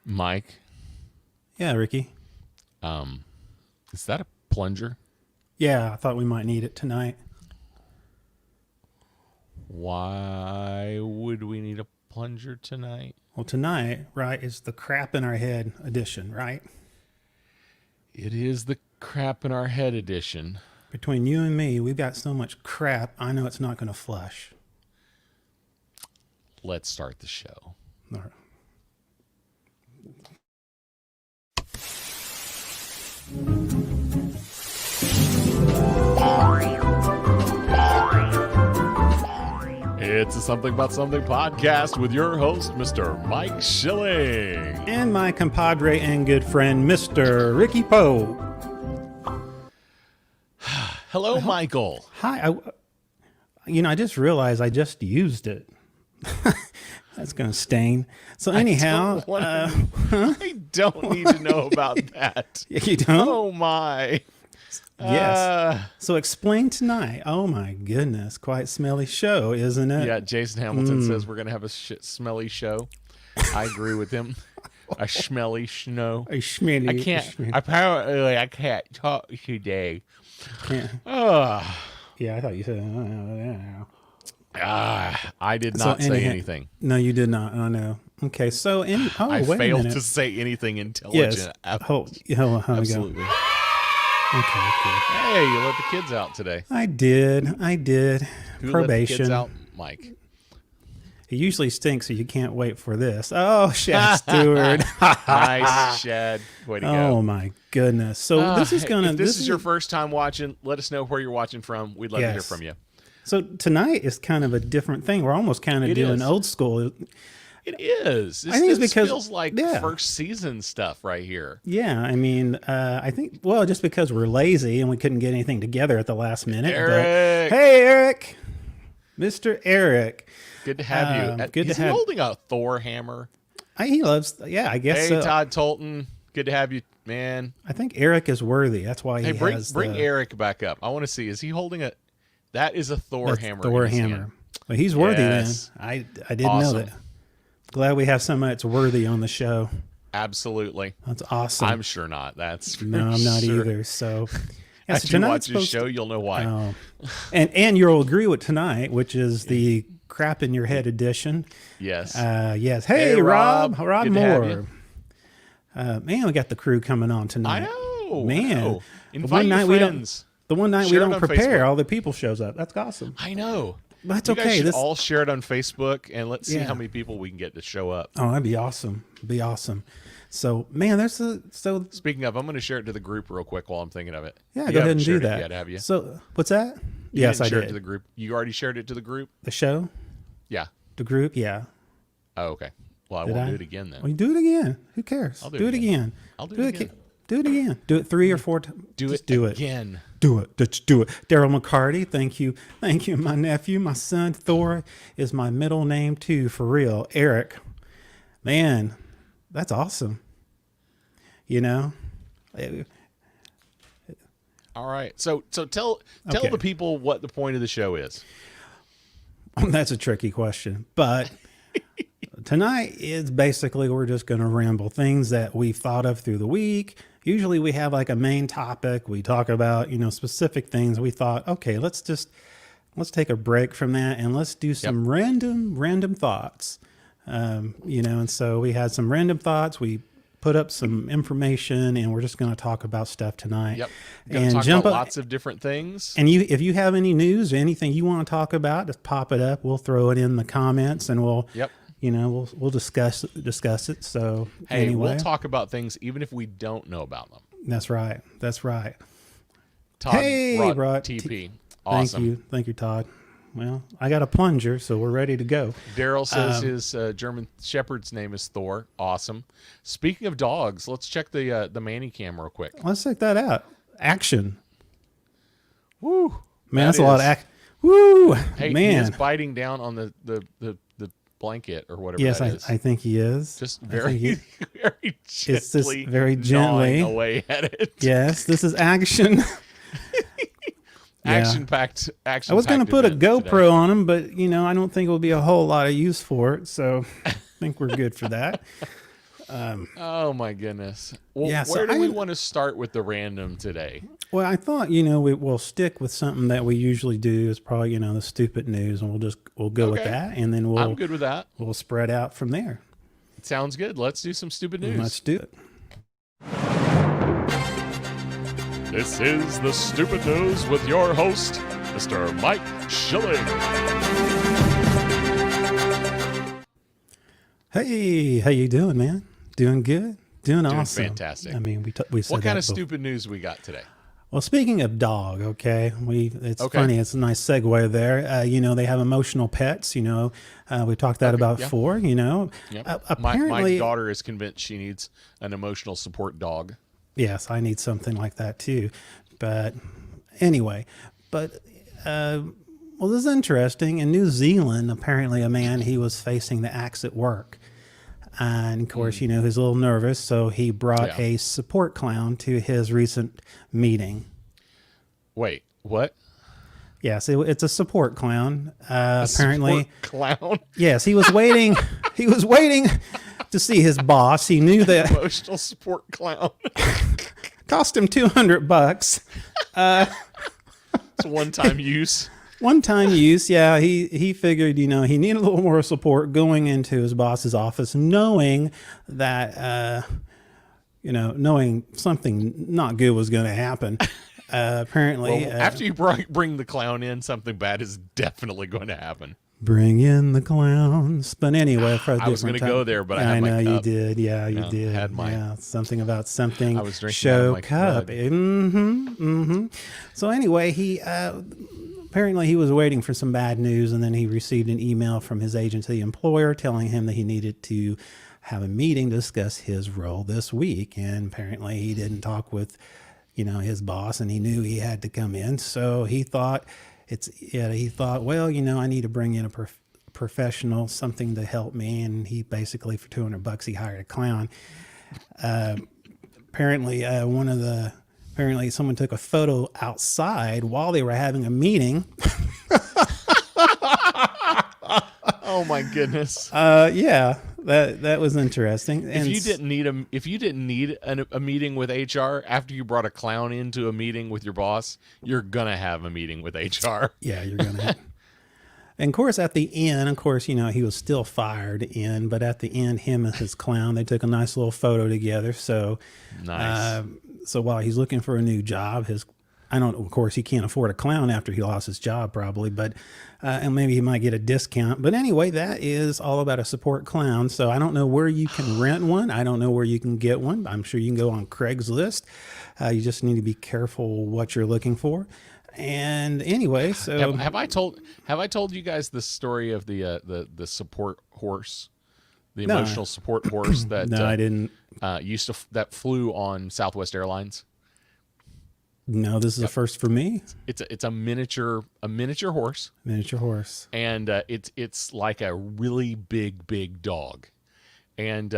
Mike, Yeah, Ricky. is that a plunger? Yeah, I thought we might need it tonight. Why would we need a plunger tonight? Well, tonight, right, is the crap in our head edition, right? It is the crap in our head edition. Between you and me, we've got so much crap, I know it's not going to flush. Let's start the show. All right. It's a Something About Something podcast with your host, Mr. Mike Schilling. And my compadre and good friend, Mr. Ricky Poe. Hello, Michael. Hi. I just realized I just used it. That's going to stain. So anyhow, I don't need to know about that. You don't? Oh, my. Yes. So explain tonight. Oh my goodness, quite smelly show, isn't it? Yeah, Jason Hamilton says we're going to have a smelly show. I agree with him. A smelly snow. A schmitty. I can't. Apparently, I can't talk today. Yeah. Ah, Yeah, I thought you said. I did not say anything. No, you did not. I know. Okay, so I wait a failed minute. to say anything intelligent. Yes. Hold on. Absolutely. Okay, good. Hey, you let the kids out today. I did. Who Probation. let the kids out, Mike? It usually stinks, so you can't wait for this. Oh, Shad Stewart. Nice, Shad. Way to go. Oh my goodness. So this is gonna. If this is your first time watching, let us know where you're watching from. We'd love to hear from you. So tonight is kind of a different thing. We're almost kind of doing old school. It is. I think it's because feels like first season stuff right here. Yeah, I mean, I think just because we're lazy and we couldn't get anything together at the last minute. Eric. Hey, Eric, Mr. Eric. Good to have you. Good is to he have. holding a Thor hammer? He loves. Yeah, I guess. Hey, so. Todd Tolton. Good to have you, man. I think Eric is worthy. That's why he bring Eric back up. I want to see. Is he holding a? That is a Thor hammer. Thor hammer. But he's worthy. Yes. Then I didn't know that. Glad we have somebody that's worthy on the show. Absolutely. That's awesome. I'm sure not. That's no, I'm not either. So, as you watch this show, you'll know why. Oh. And you'll agree with tonight, which is the crap in your head edition. Yes. Yes. Hey, Rob Good Moore. Man, we got the crew coming on tonight. I know. Man, Invite your friends. The one night we don't prepare, all the people shows up. That's awesome. I know. That's okay. You guys should all share it on Facebook, and let's see how many people we can get to show up. Oh, that'd be awesome. Be awesome. So, man, Speaking of, I'm going to share it to the group real quick while I'm thinking of it. Yeah, go ahead and do that. Yet, have you? So, what's that? Yes, I did. It to the group. You already shared it to the group? The show? Yeah. The group? Yeah. Oh, okay. Well, I won't do it again then. Well, you do it again. Who cares? I'll do it again. I'll do it again. Do it again. Do it 3 or 4 times. Do it again. Do it. Just do it. Daryl McCarty, thank you. Thank you, my nephew. My son, Thor, is my middle name, too, for real. Eric. Man, that's awesome. You know? All right. So tell the people what the point of the show is. That's a tricky question. But tonight is basically we're just going to ramble things that we've thought of through the week. Usually we have like a main topic. We talk about, specific things. We thought, okay, let's take a break from that and let's do some random thoughts. And so we had some random thoughts. We put up some information and we're just going to talk about stuff tonight. Yep. Going to talk about lots of different things. And if you have any news or anything you want to talk about, just pop it up. We'll throw it in the comments and we'll we'll discuss it. So anyway, we'll talk about things even if we don't know about them. That's right. Todd brought TP. Awesome. Thank you, Todd. Well, I got a plunger, so we're ready to go. Daryl says his German Shepherd's name is Thor. Awesome. Speaking of dogs, let's check the Manny cam real quick. Let's check that out. Action. Woo. Man, that's a lot of action. Woo. Hey, man. He is biting down on the blanket or whatever that is. Yes, I think he is. Just very gently. It's just very gently away at it. Yes, this is action. Action-packed. I was going to put a GoPro today on him, but I don't think it will be a whole lot of use for it. So I think we're good for that. Oh my goodness. Well, Yeah, so where do we want to start with the random today? Well, I thought, we'll stick with something that we usually do. Is probably, the stupid news, and we'll go with Okay. that, and then I'm good with that. we'll spread out from there. Sounds good. Let's do some stupid news. Let's do it. This is the Stupid News with your host, Mr. Mike Schilling. Hey, how you doing, man? Doing good? Doing awesome. Fantastic. I mean, we said What kind that of stupid news we got today? Well, speaking of dog, it's Okay. funny. It's a nice segue there. They have emotional pets. We talked that about before. Yep. Apparently, my daughter is convinced she needs an emotional support dog. yes, I need something like that too. But anyway, well, this is interesting. In New Zealand, apparently a man, he was facing the axe at work. And of course, he's a little nervous. So he brought a support clown to his recent meeting. Wait, what? Yes, it's a support clown. Apparently, Support clown? yes, he was waiting. He was waiting to see his boss. He knew that Emotional support clown. cost him $200. It's a one-time use. One-time use, yeah. He figured, he needed a little more support going into his boss's office, knowing that, knowing something not good was going to happen. Apparently, Well, after you bring the clown in, something bad is definitely going to happen. bring in the clowns. But anyway, for a I was going to go there, but I had my know you cup. did. Yeah, you did. had my- yeah, something about something. I was drinking out show of my cup. mug. So anyway, he apparently he was waiting for some bad news, and then he received an email from his agency employer telling him that he needed to have a meeting to discuss his role this week. And apparently he didn't talk with, his boss, and he knew he had to come in. So he thought well, I need to bring in a professional, something to help me. And he basically, for $200, he hired a clown. Apparently someone took a photo outside while they were having a meeting. Oh my goodness! Yeah, that was interesting. And If you didn't need a meeting with HR after you brought a clown into a meeting with your boss, you're gonna have a meeting with HR. yeah, you're gonna. And of course, at the end, he was still fired but at the end, him and his clown, they took a nice little photo together. So, Nice. so while he's looking for a new job, of course, he can't afford a clown after he lost his job, probably, but and maybe he might get a discount. But anyway, that is all about a support clown. So I don't know where you can rent one. I don't know where you can get one. I'm sure you can go on Craigslist. You just need to be careful what you're looking for. And anyway, so have I told you guys the story of the support horse, the No. emotional support horse that no, I didn't. that flew on Southwest Airlines? No, this is a first for me. It's a miniature horse, Miniature horse. and it's like a really big dog, and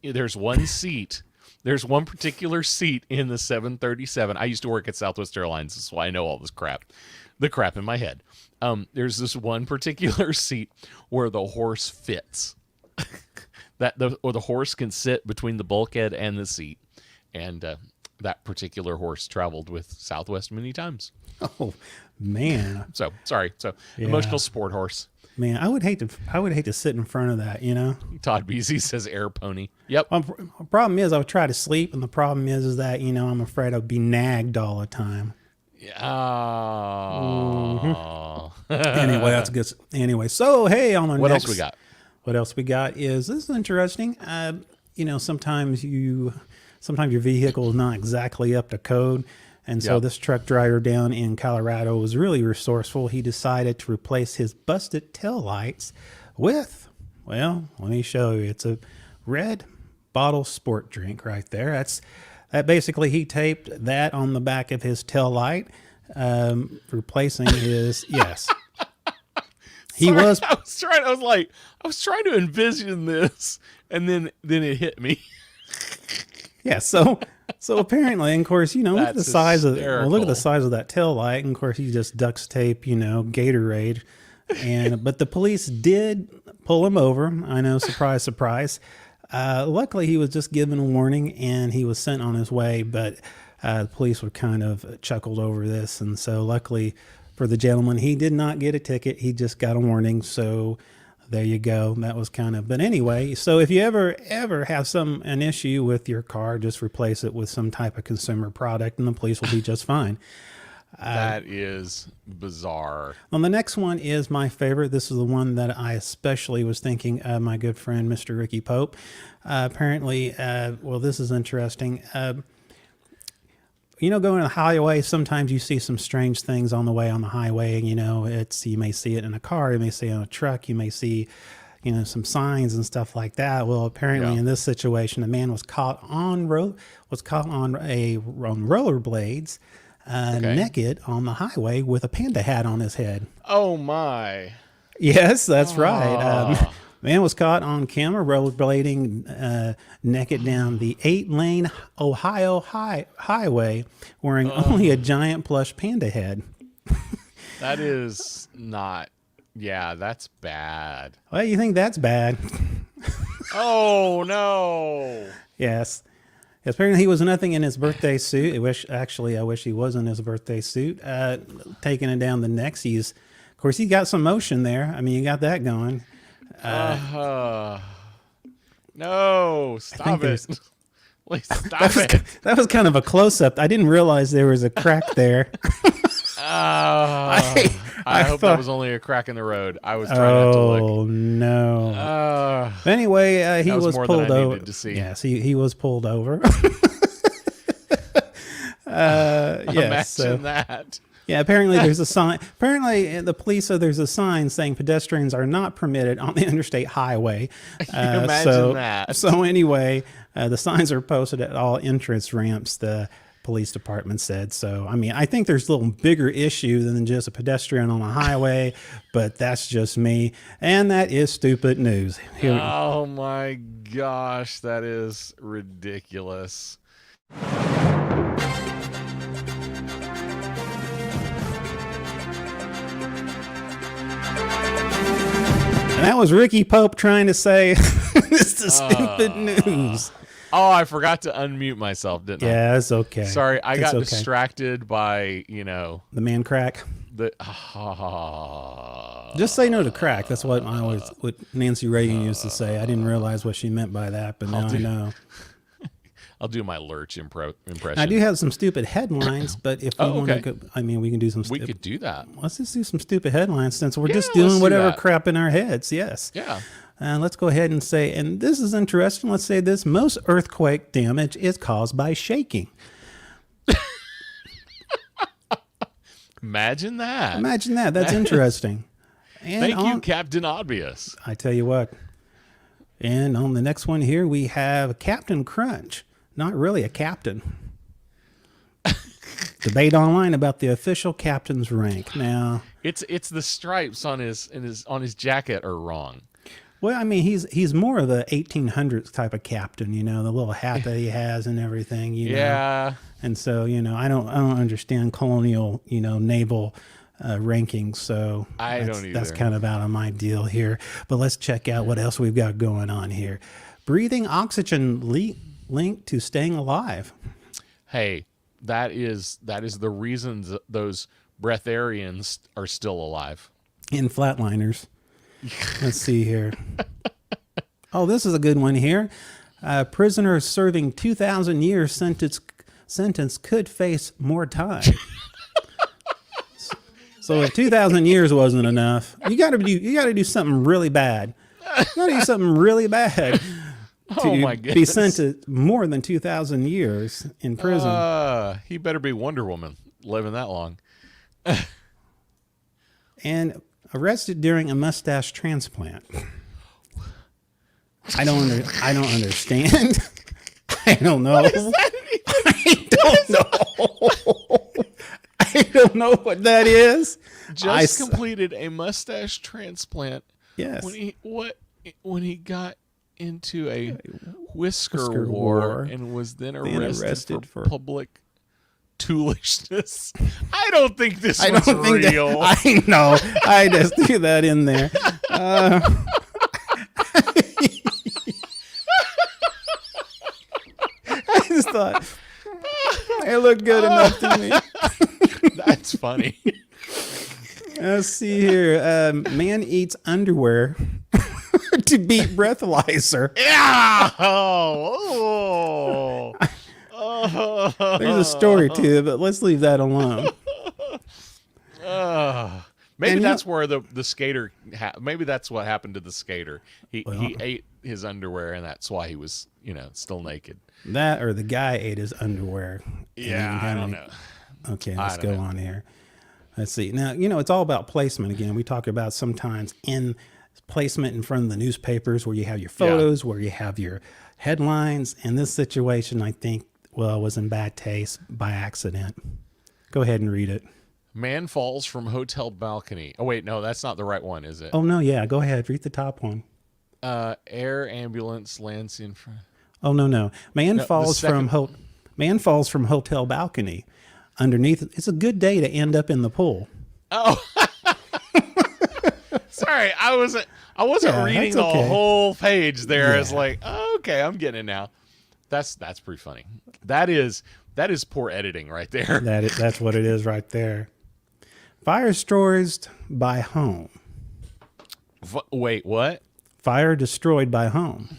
there's one seat. There's one particular seat in the 737. I used to work at Southwest Airlines, so I know all this crap, the crap in my head. There's this one particular seat where the horse fits, the horse can sit between the bulkhead and the seat, and that particular horse traveled with Southwest many times. Oh man, So sorry. So Yeah. emotional support horse. man, I would hate to sit in front of that. Todd Beasy says air pony. Yep. Problem is, I would try to sleep, and the problem is that I'm afraid I'd be nagged all the time. Oh. Anyway, that's good. Anyway, so hey, on the What next, else we got? What else we got is this is interesting. Sometimes your vehicle is not exactly up to code. And so Yep. this truck driver down in Colorado was really resourceful. He decided to replace his busted taillights with, well, let me show you. It's a red bottle sport drink right there. That basically, he taped that on the back of his taillight, replacing his, yes. He Sorry, was, I was trying to envision this, and then it hit me. yeah. So apparently, and of course, look at the That's size look at hysterical. the size of that tail light. And of course, he just duct tape, Gatorade. But the police did pull him over. I know, surprise, surprise. Luckily, he was just given a warning and he was sent on his way, but the police were kind of chuckled over this. And so, luckily for the gentleman, he did not get a ticket. He just got a warning. So, there you go. That was kind of, but anyway, so if you ever have an issue with your car, just replace it with some type of consumer product and the police will be just fine. That is bizarre. Well, the next one is my favorite. This is the one that I especially was thinking of my good friend, Mr. Ricky Pope. Apparently, well, this is interesting. Going on the highway, sometimes you see some strange things on the way on the highway. You may see it in a car, you may see it on a truck, you may see, some signs and stuff like that. Well, apparently in this situation, a man was caught on rollerblades, naked on the highway with a panda hat on his head. Oh my! Yes, that's right. Man was caught on camera rollerblading naked down the 8-lane Ohio highway wearing only a giant plush panda head. That is not. Yeah, that's bad. Well, you think that's bad? Oh no! Yes. Apparently, he was nothing in his birthday suit. I wish he was in his birthday suit. Taking it down the neck. Of course, he got some motion there. I mean, you got that going. No, stop it. Please stop it. That was kind of a close-up. I didn't realize there was a crack there. I hope that was only a crack in the road. I was trying not to look. Oh, no. Anyway, he was pulled over. Yes, he was pulled over. Imagine that. Yeah, apparently there's a sign. Apparently, the police said there's a sign saying pedestrians are not permitted on the interstate highway. Imagine that. So anyway, the signs are posted at all entrance ramps, the police department said. So, I mean, I think there's a little bigger issue than just a pedestrian on a highway, but that's just me. And that is stupid news. Oh, my gosh. That is ridiculous. And that was Ricky Pope trying to say this is stupid news. Oh, I forgot to unmute myself, didn't I? Yeah, it's okay. Sorry, I got distracted by, the man crack. Just say no to crack. That's what Nancy Reagan used to say. I didn't realize what she meant by that, but now I know. I'll do my Lurch impression. I do have some stupid headlines, but if we want to, we can do some. We could do that. Let's just do some stupid headlines since we're just doing whatever crap in our heads. Yes. Yeah. Let's go ahead and say, and this is interesting. Let's say this: most earthquake damage is caused by shaking. Imagine that. Imagine that. That's interesting. And Thank you, Captain Obvious. I tell you what. And on the next one here, we have Captain Crunch. Not really a captain. Debate online about the official captain's rank. Now, it's the stripes on his jacket are wrong. Well, I mean, he's more of the 1800s type of captain, the little hat that he has and everything, Yeah. And so, I don't understand colonial, naval rankings, so I don't either. That's kind of out of my deal here. But let's check out what else we've got going on here. Breathing oxygen linked to staying alive. Hey, that is the reasons those breatharians are still alive. And flatliners. Let's see here. Oh, this is a good one here. Prisoner serving 2,000 years sentence could face more time. So if 2,000 years wasn't enough, you got to do something really bad. You got to do something really bad to be sent to more than 2,000 years in prison. He better be Wonder Woman, living that long. And arrested during a mustache transplant. I don't understand. I don't know. What is that? I don't know. I don't know what that is. Just completed a mustache transplant. Yes. When he got into a whisker war and was then arrested for public toolishness. I don't think this was real. I know. I just threw that in there. look good enough to me. That's funny. Let's see here. Man eats underwear to beat breathalyzer. Yeah. Oh. There's a story to it, but let's leave that alone. Maybe And that's where the skater. Maybe that's what happened to the skater. He ate his underwear, and that's why he was still naked. That or the guy ate his underwear. Yeah, I don't know. Okay, let's go on here. Let's see. Now, it's all about placement again. We talk about sometimes in placement in front of the newspapers where you have your photos, where you have your headlines. In this situation, I think, was in bad taste by accident. Go ahead and read it. Man falls from hotel balcony. Oh, wait, no, that's not the right one, is it? Oh, no, yeah. Go ahead. Read the top one. Air ambulance lands in front. Oh, no. Man falls from hotel balcony. Underneath, it's a good day to end up in the pool. Oh, sorry, I wasn't reading the whole page there. Yeah. It's like, okay, I'm getting it now. That's pretty funny. That is poor editing right there. That's what it is right there. Fire destroyed by home. Wait, what? Fire destroyed by home.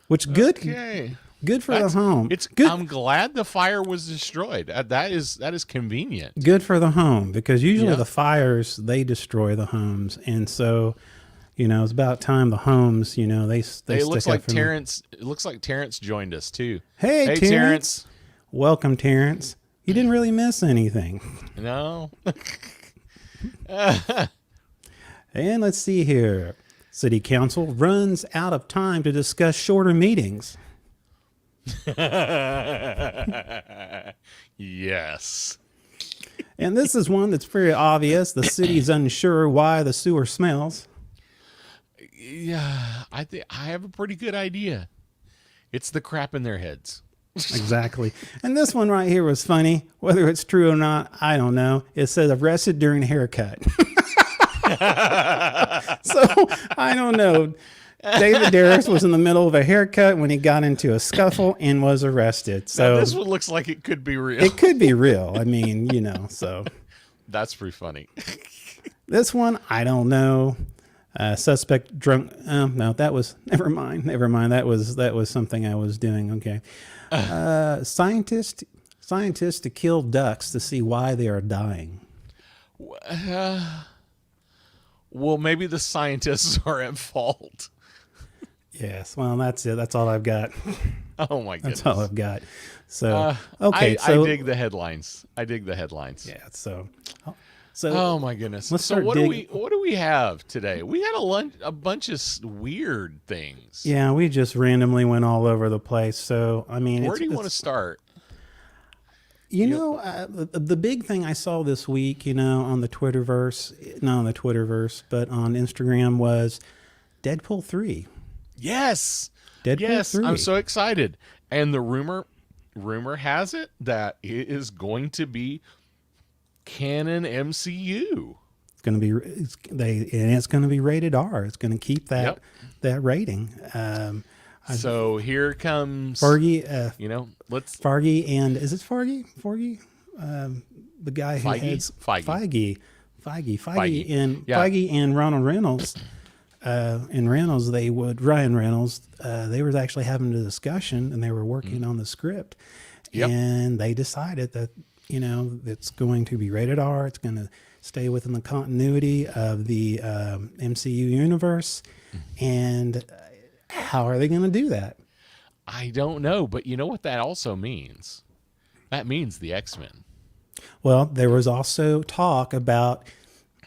Which good. Okay. Good for the home. It's good. I'm glad the fire was destroyed. That is convenient. Good for the home because usually the fires they destroy the homes, and so it's about time the homes they It looks stick like up for Terrence. It looks like Terrence joined us too. Hey Terrence. Welcome, Terrence. You didn't really miss anything. No. And let's see here. City Council runs out of time to discuss shorter meetings. Yes. And this is one that's very obvious. The city's unsure why the sewer smells. Yeah, I think I have a pretty good idea. It's the crap in their heads. Exactly. And this one right here was funny. Whether it's true or not, I don't know. It says arrested during haircut. So I don't know. David Darris was in the middle of a haircut when he got into a scuffle and was arrested. So now, this one looks like it could be real. It could be real. I mean, so that's pretty funny. This one, I don't know. Suspect drunk. No, that was never mind. That was something I was doing. Okay. Scientists to kill ducks to see why they are dying. Well, maybe the scientists are at fault. Yes. Well, that's it. That's all I've got. Oh my goodness. That's all I've got. So okay. I dig the headlines. Yeah. So. Oh my goodness. So what do we have today? We had a bunch of weird things. Yeah, we just randomly went all over the place. So I mean, where do you want to start? The big thing I saw this week, on the Twitterverse, not on the Twitterverse, but on Instagram was Deadpool 3. Yes. Deadpool 3. I'm so excited. And the rumor has it that it is going to be canon MCU. It's going to be rated R. It's going to keep that rating. So here comes Fergie. Fergie and is it Fergie? The guy who heads Feige and Ronald Reynolds. Ryan Reynolds, they were actually having a discussion and they were working on the script, and they decided that it's going to be rated R. It's going to stay within the continuity of the MCU universe, and how are they going to do that? I don't know, but you know what that also means? That means the X-Men. Well, there was also talk about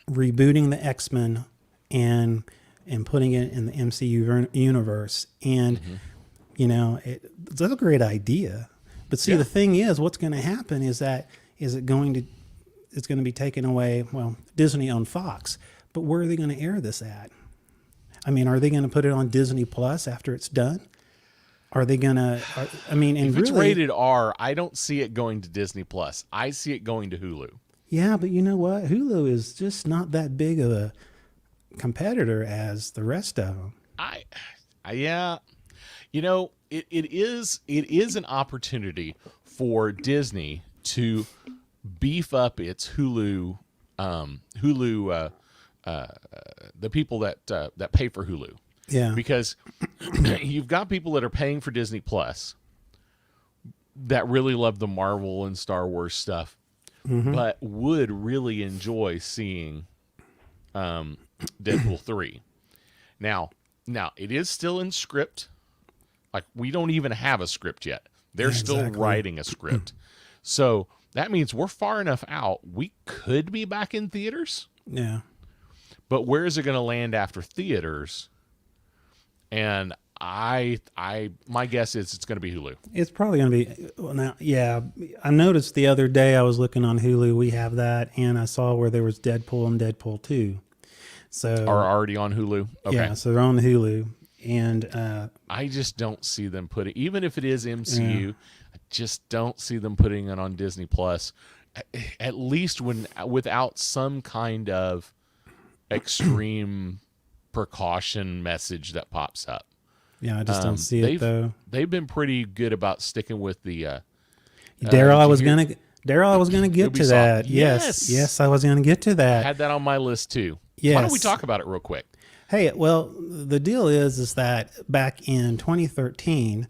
rebooting the X-Men and putting it in the MCU universe. And, it's a great idea. But see, the thing is, what's going to happen is that it's going to be taken away. Well, Disney owned Fox, but where are they going to air this at? I mean, are they going to put it on Disney Plus after it's done? Are they going to, if it's rated R, I don't see it going to Disney Plus. I see it going to Hulu. Yeah, but you know what? Hulu is just not that big of a competitor as the rest of them. it is an opportunity for Disney to beef up its Hulu, the people that pay for Hulu, Yeah. because you've got people that are paying for Disney Plus that really love the Marvel and Star Wars stuff, but would really enjoy seeing Deadpool 3. Now, it is still in script. Like, we don't even have a script yet. They're still writing a script. So that means we're far enough out. We could be back in theaters. Yeah. But where is it going to land after theaters? And my guess is it's going to be Hulu. It's probably going to be, well, now, yeah, I noticed the other day I was looking on Hulu, we have that, and I saw where there was Deadpool and Deadpool 2. So Are already on Hulu? Okay. Yeah, so they're on Hulu. And I just don't see them putting, even if it is MCU, I just don't see them putting it on Disney Plus, at least without some kind of extreme precaution message that pops up. yeah, I just don't see it though. They've been pretty good about sticking with the Daryl, I was gonna get to Ubisoft. that. Yes. Yes, I was gonna get to I that. had that on my list too. Yes. Why don't we talk about it real quick? Hey, well, the deal is that back in 2013,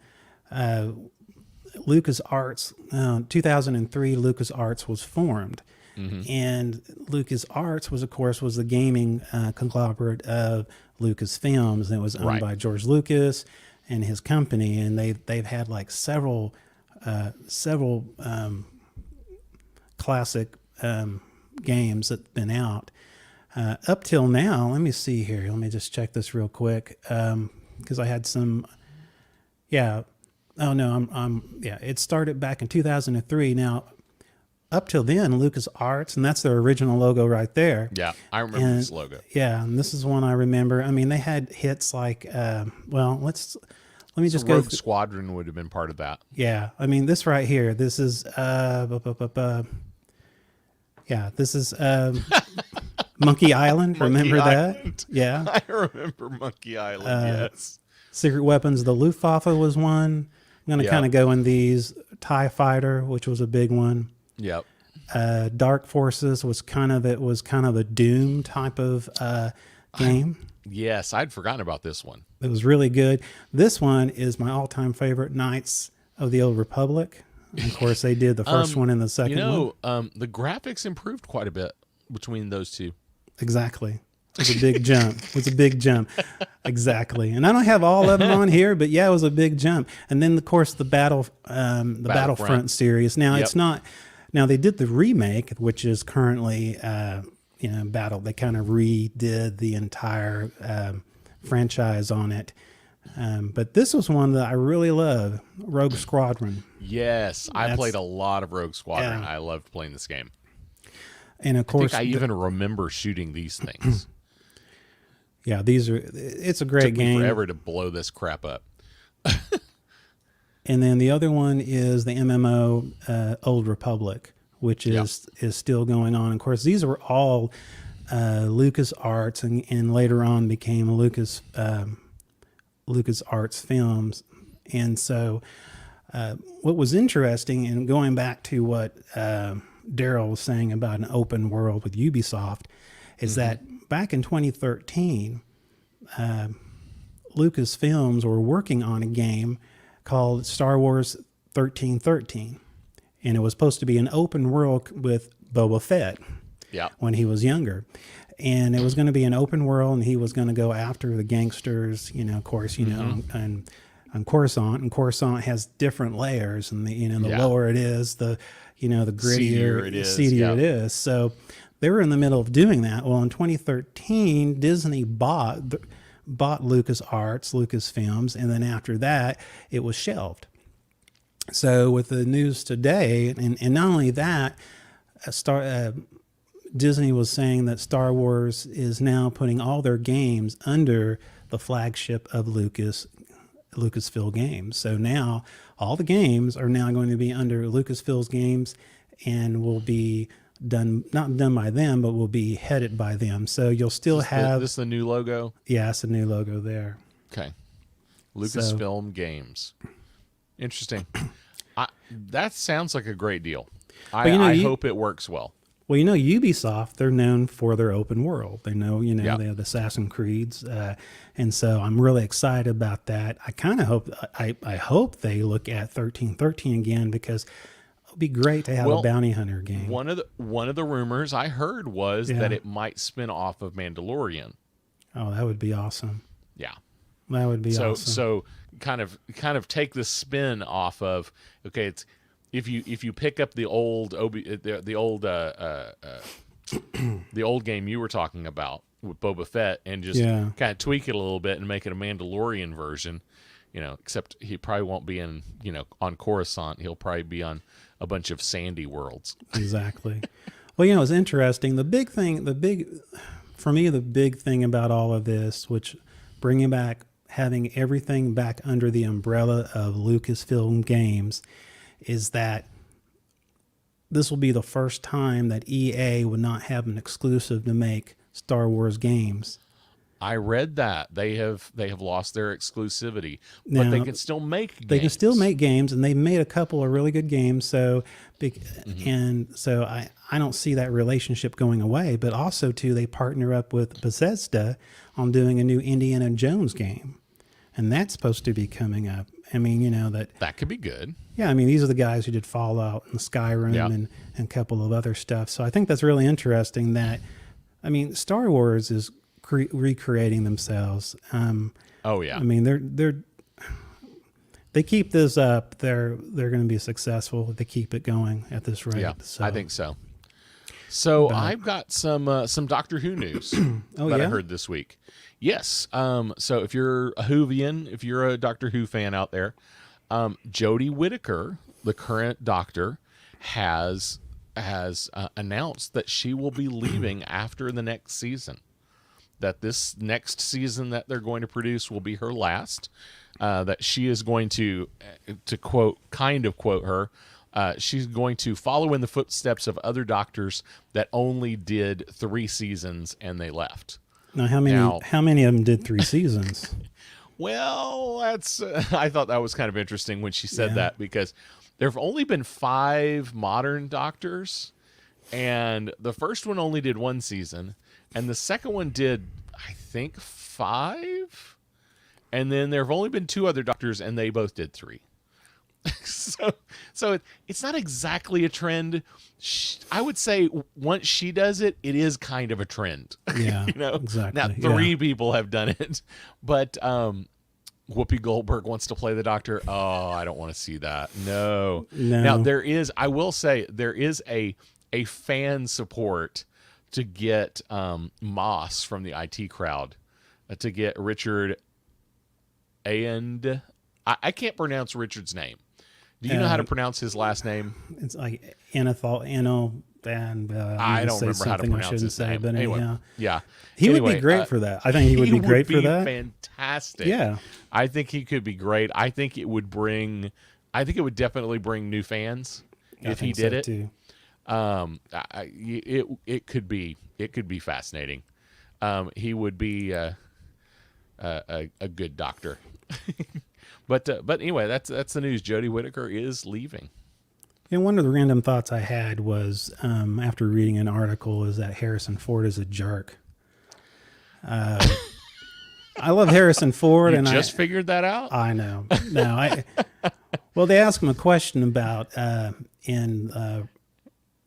LucasArts, 2003, LucasArts was formed. And LucasArts was the gaming conglomerate of Lucasfilms, and it was owned by George Lucas and his company. And they've had like several classic games that've been out. Up till now, let me see here. Let me just check this real quick because I had some. Yeah. Oh no, it started back in 2003. Now, up till then, LucasArts, and that's their original logo right there. Yeah, I remember this logo. Yeah, and this is one I remember. I mean, they had hits like, let me just go. Rogue Squadron would have been part of that. Yeah, I mean, this right here. This is this is Monkey Island. Remember that? Yeah. I remember Monkey Island, yes. Secret Weapons, the Luftwaffe was one. I'm going to kind of go in these. TIE Fighter, which was a big one. Yep. Dark Forces was kind of a Doom type of game. Yes, I'd forgotten about this one. It was really good. This one is my all-time favorite, Knights of the Old Republic. And of course, they did the first one and the second one. The graphics improved quite a bit between those two. Exactly. It was a big jump. It was a big jump. Exactly. And I don't have all of them on here, but yeah, it was a big jump. And then, of course, the Battlefront series. Now, it's not. Now, they did the remake, which is currently, Battle. They kind of redid the entire franchise on it. But this was one that I really love, Rogue Squadron. Yes, I played a lot of Rogue Squadron. I loved playing this game. And of course, I think I even remember shooting these things. Yeah, it's a great Took game. me forever to blow this crap up. And then the other one is the MMO Old Republic, which is still going on. Of course, these were all LucasArts and later on became LucasArts Films. And so what was interesting, and going back to what Daryl was saying about an open world with Ubisoft, is that back in 2013, Lucasfilms were working on a game called Star Wars 1313. And it was supposed to be an open world with Boba Fett when he was younger. And it was going to be an open world, and he was going to go after the gangsters, of course, and on Coruscant. And Coruscant has different layers, and the lower it is, the grittier, seedier it is. So they were in the middle of doing that. Well, in 2013, Disney bought LucasArts, Lucasfilms, and then after that, it was shelved. So with the news today, and not only that, Disney was saying that Star Wars is now putting all their games under the flagship of Lucasfilm Games. So now all the games are now going to be under Lucasfilm's games and will be not done by them, but will be headed by them. So you'll still have... This the new logo? Yeah, it's a new logo there. Okay. Lucasfilm Games. Interesting. That sounds like a great deal. I hope it works well. Well, Ubisoft, they're known for their open world. They know, Yeah. they have the Assassin's Creeds. And so I'm really excited about that. I kind of hope, I hope they look at 1313 again, because it would be great to have a bounty hunter game. One of the rumors I heard was Yeah. that it might spin off of Mandalorian. Oh, that would be awesome. Yeah. That would be awesome. So kind of take the spin off of, okay, it's if you pick up the old the old game you were talking about with Boba Fett and just kind of tweak it a little bit and make it a Mandalorian version, except he probably won't be in, on Coruscant. He'll probably be on a bunch of sandy worlds. Exactly. Well, it's interesting. The big thing about all of this, which having everything back under the umbrella of Lucasfilm Games, is that this will be the first time that EA would not have an exclusive to make Star Wars games. I read that they have lost their exclusivity, but they can still make games. They can still make games, and they've made a couple of really good games. So, and so I don't see that relationship going away. But also, too, they partner up with Bethesda on doing a new Indiana Jones game, and that's supposed to be coming up. I mean, that could be good. Yeah, I mean, these are the guys who did Fallout and Skyrim and a couple of other stuff. So I think that's really interesting that, I mean, Star Wars is recreating themselves. Oh yeah. I mean, they keep this up, they're going to be successful if they keep it going at this rate. Yeah, so. I think so. So I've got some Doctor Who news that I heard this week. Yes. So if you're a Whovian, if you're a Doctor Who fan out there, Jodie Whittaker, the current Doctor, has announced that she will be leaving after the next season. That this next season that they're going to produce will be her last. That she is going to quote her, she's going to follow in the footsteps of other doctors that only did 3 seasons and they left. Now, how many of them did 3 seasons? Well, that's I thought that was kind of interesting when she said that, because there have only been 5 modern doctors, and the first one only did 1 season, and the second one did, I think, 5, and then there have only been 2 other doctors, and they both did 3. So it's not exactly a trend. I would say once she does it, it is kind of a trend. Yeah, exactly. Now 3 people have done it, but Whoopi Goldberg wants to play the Doctor. Oh, I don't want to see that. No. Now I will say there is a fan support to get Moss from the IT crowd, to get Richard, and I can't pronounce Richard's name. Do you know how to pronounce his last name? It's like Anethol, and I don't remember how to pronounce his name. But anyway, yeah. He would be great for that. I think he would be great for that. Fantastic. Yeah. I think he could be great. I think it would definitely bring new fans if he did it. Too. It could be fascinating. He would be a good doctor. But anyway, that's the news. Jodie Whittaker is leaving. And one of the random thoughts I had was, after reading an article, is that Harrison Ford is a jerk. I love Harrison Ford, You and just figured that out. I know. No, well, they asked him a question about in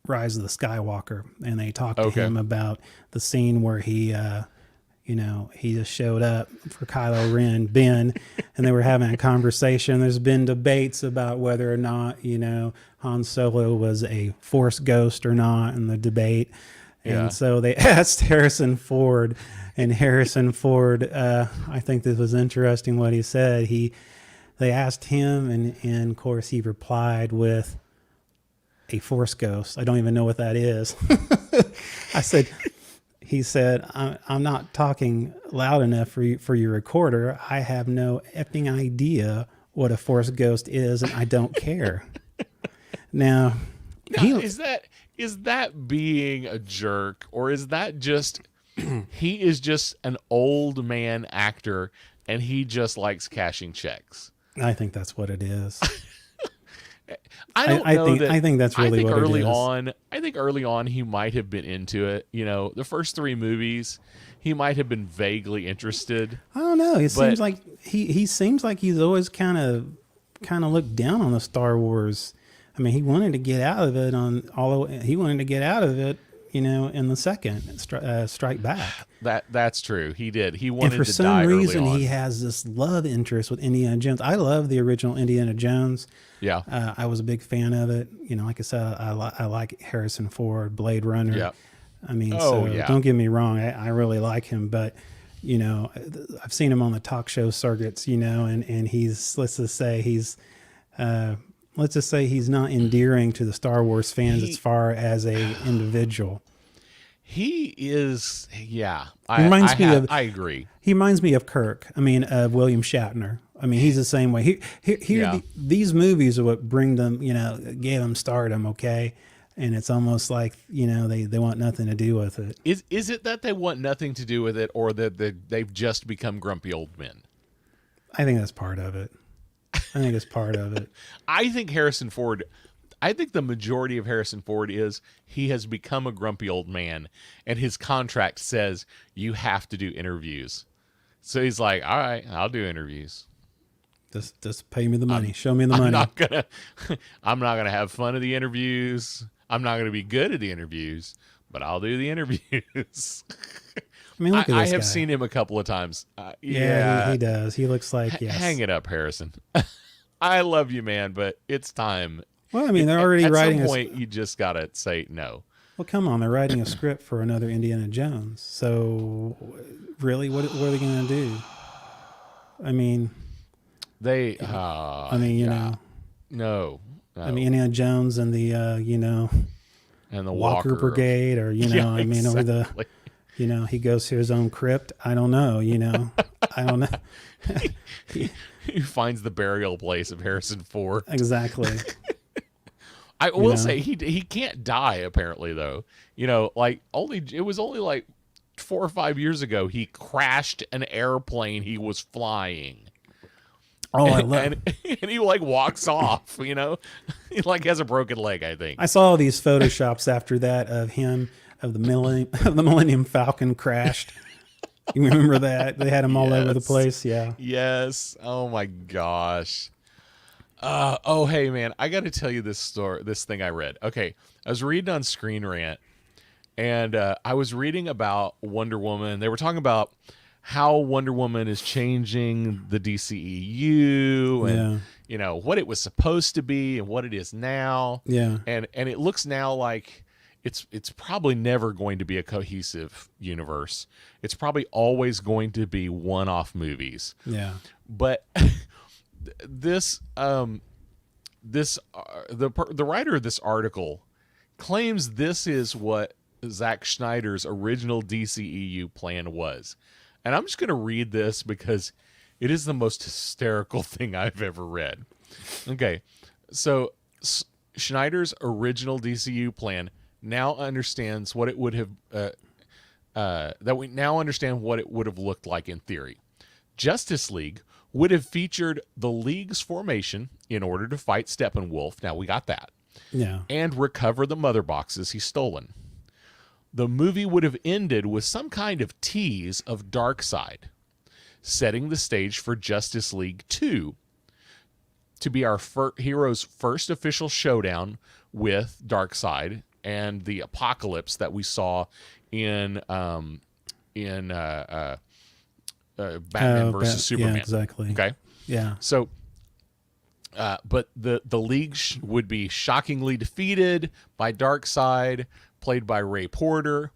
Rise of the Skywalker, and they talked to him about the scene where he just showed up for Kylo Ren, Ben, and they were having a conversation. There's been debates about whether or not, Han Solo was a Force ghost or not in the debate. And so they asked Harrison Ford, and Harrison Ford, I think this was interesting what he said. They asked him, and of course he replied with a Force ghost. I don't even know what that is. He said, I'm not talking loud enough for your recorder. I have no effing idea what a Force ghost is, and I don't care. Now, is that being a jerk, or is that just he is just an old man actor, and he just likes cashing checks. I think that's what it is. I don't know that. I think that's really what early it is. on, I think early on he might have been into it. You know, the first 3 movies, he might have been vaguely interested. I don't know. It seems like he seems like he's always kind of looked down on the Star Wars. I mean, he wanted to get out of it he wanted to get out of it, you know, in the second Strike Back. That's true. He did. He wanted And for to some die reason, early on. he has this love interest with Indiana Jones. I love the original Indiana Jones. Yeah. I was a big fan of it. You know, like I said, I like Harrison Ford, Blade Runner. Yeah. I mean, yeah. don't get me wrong. I really like him, but you know, I've seen him on the talk show circuits, you know, and he's, let's just say he's not endearing to the Star Wars fans as far as a individual. He is, yeah. I agree. He reminds me of Kirk. I mean, of William Shatner. I mean, he's the same way. These movies are what bring them, you know, gave them stardom, okay? And it's almost like, you know, they want nothing to do with it. Is it that they want nothing to do with it, or that they've just become grumpy old men? I think that's part of it. I think it's part of it. I think the majority of Harrison Ford is he has become a grumpy old man, and his contract says you have to do interviews. So he's like, all right, I'll do interviews. Just pay me the money. Show me the money. I'm not gonna have fun at the interviews. I'm not gonna be good at the interviews, but I'll do the interviews. I mean, look at this I have guy. seen him a couple of times. Yeah, he does. He looks like, yes. Hang it up, Harrison. I love you, man, but it's time. Well, I mean, they're already writing. At some point, you just gotta say no. Well, come on, they're writing a script for another Indiana Jones. So, really, what are they going to do? I mean, you know, no. I mean, Indiana Jones and the you know, and the Walker Brigade, or you know, Yeah, I mean, or the, you know, he goes to his own crypt. I don't know, you know, I don't know. He finds the burial place of Harrison Ford. Exactly. I will say he can't die apparently though. You know, like it was only like 4 or 5 years ago he crashed an airplane he was flying. Oh, I love. And he like walks off. You know, he like has a broken leg. I think I saw these photoshops after that of him of the Millennium Falcon crashed. You remember that? They had him all over the place. Yeah. Yes. Oh my gosh. Oh, hey man, I got to tell you this thing I read. Okay. I was reading on Screen Rant, and I was reading about Wonder Woman. They were talking about how Wonder Woman is changing the DCEU and, you know, what it was supposed to be and what it is now. Yeah. And it looks now like it's probably never going to be a cohesive universe. It's probably always going to be one-off movies. Yeah. But the writer of this article claims this is what Zack Snyder's original DCEU plan was. And I'm just going to read this because it is the most hysterical thing I've ever read. Okay. So Schneider's original DCU plan now understands what it would have that we now understand what it would have looked like in theory. Justice League would have featured the League's formation in order to fight Steppenwolf. Now we got that. Yeah. And recover the mother boxes he's stolen. The movie would have ended with some kind of tease of Darkseid, setting the stage for Justice League 2 to be our hero's first official showdown with Darkseid and the apocalypse that we saw in Batman versus Superman. Yeah, exactly. Okay. Yeah. So, but the League would be shockingly defeated by Darkseid, played by Ray Porter,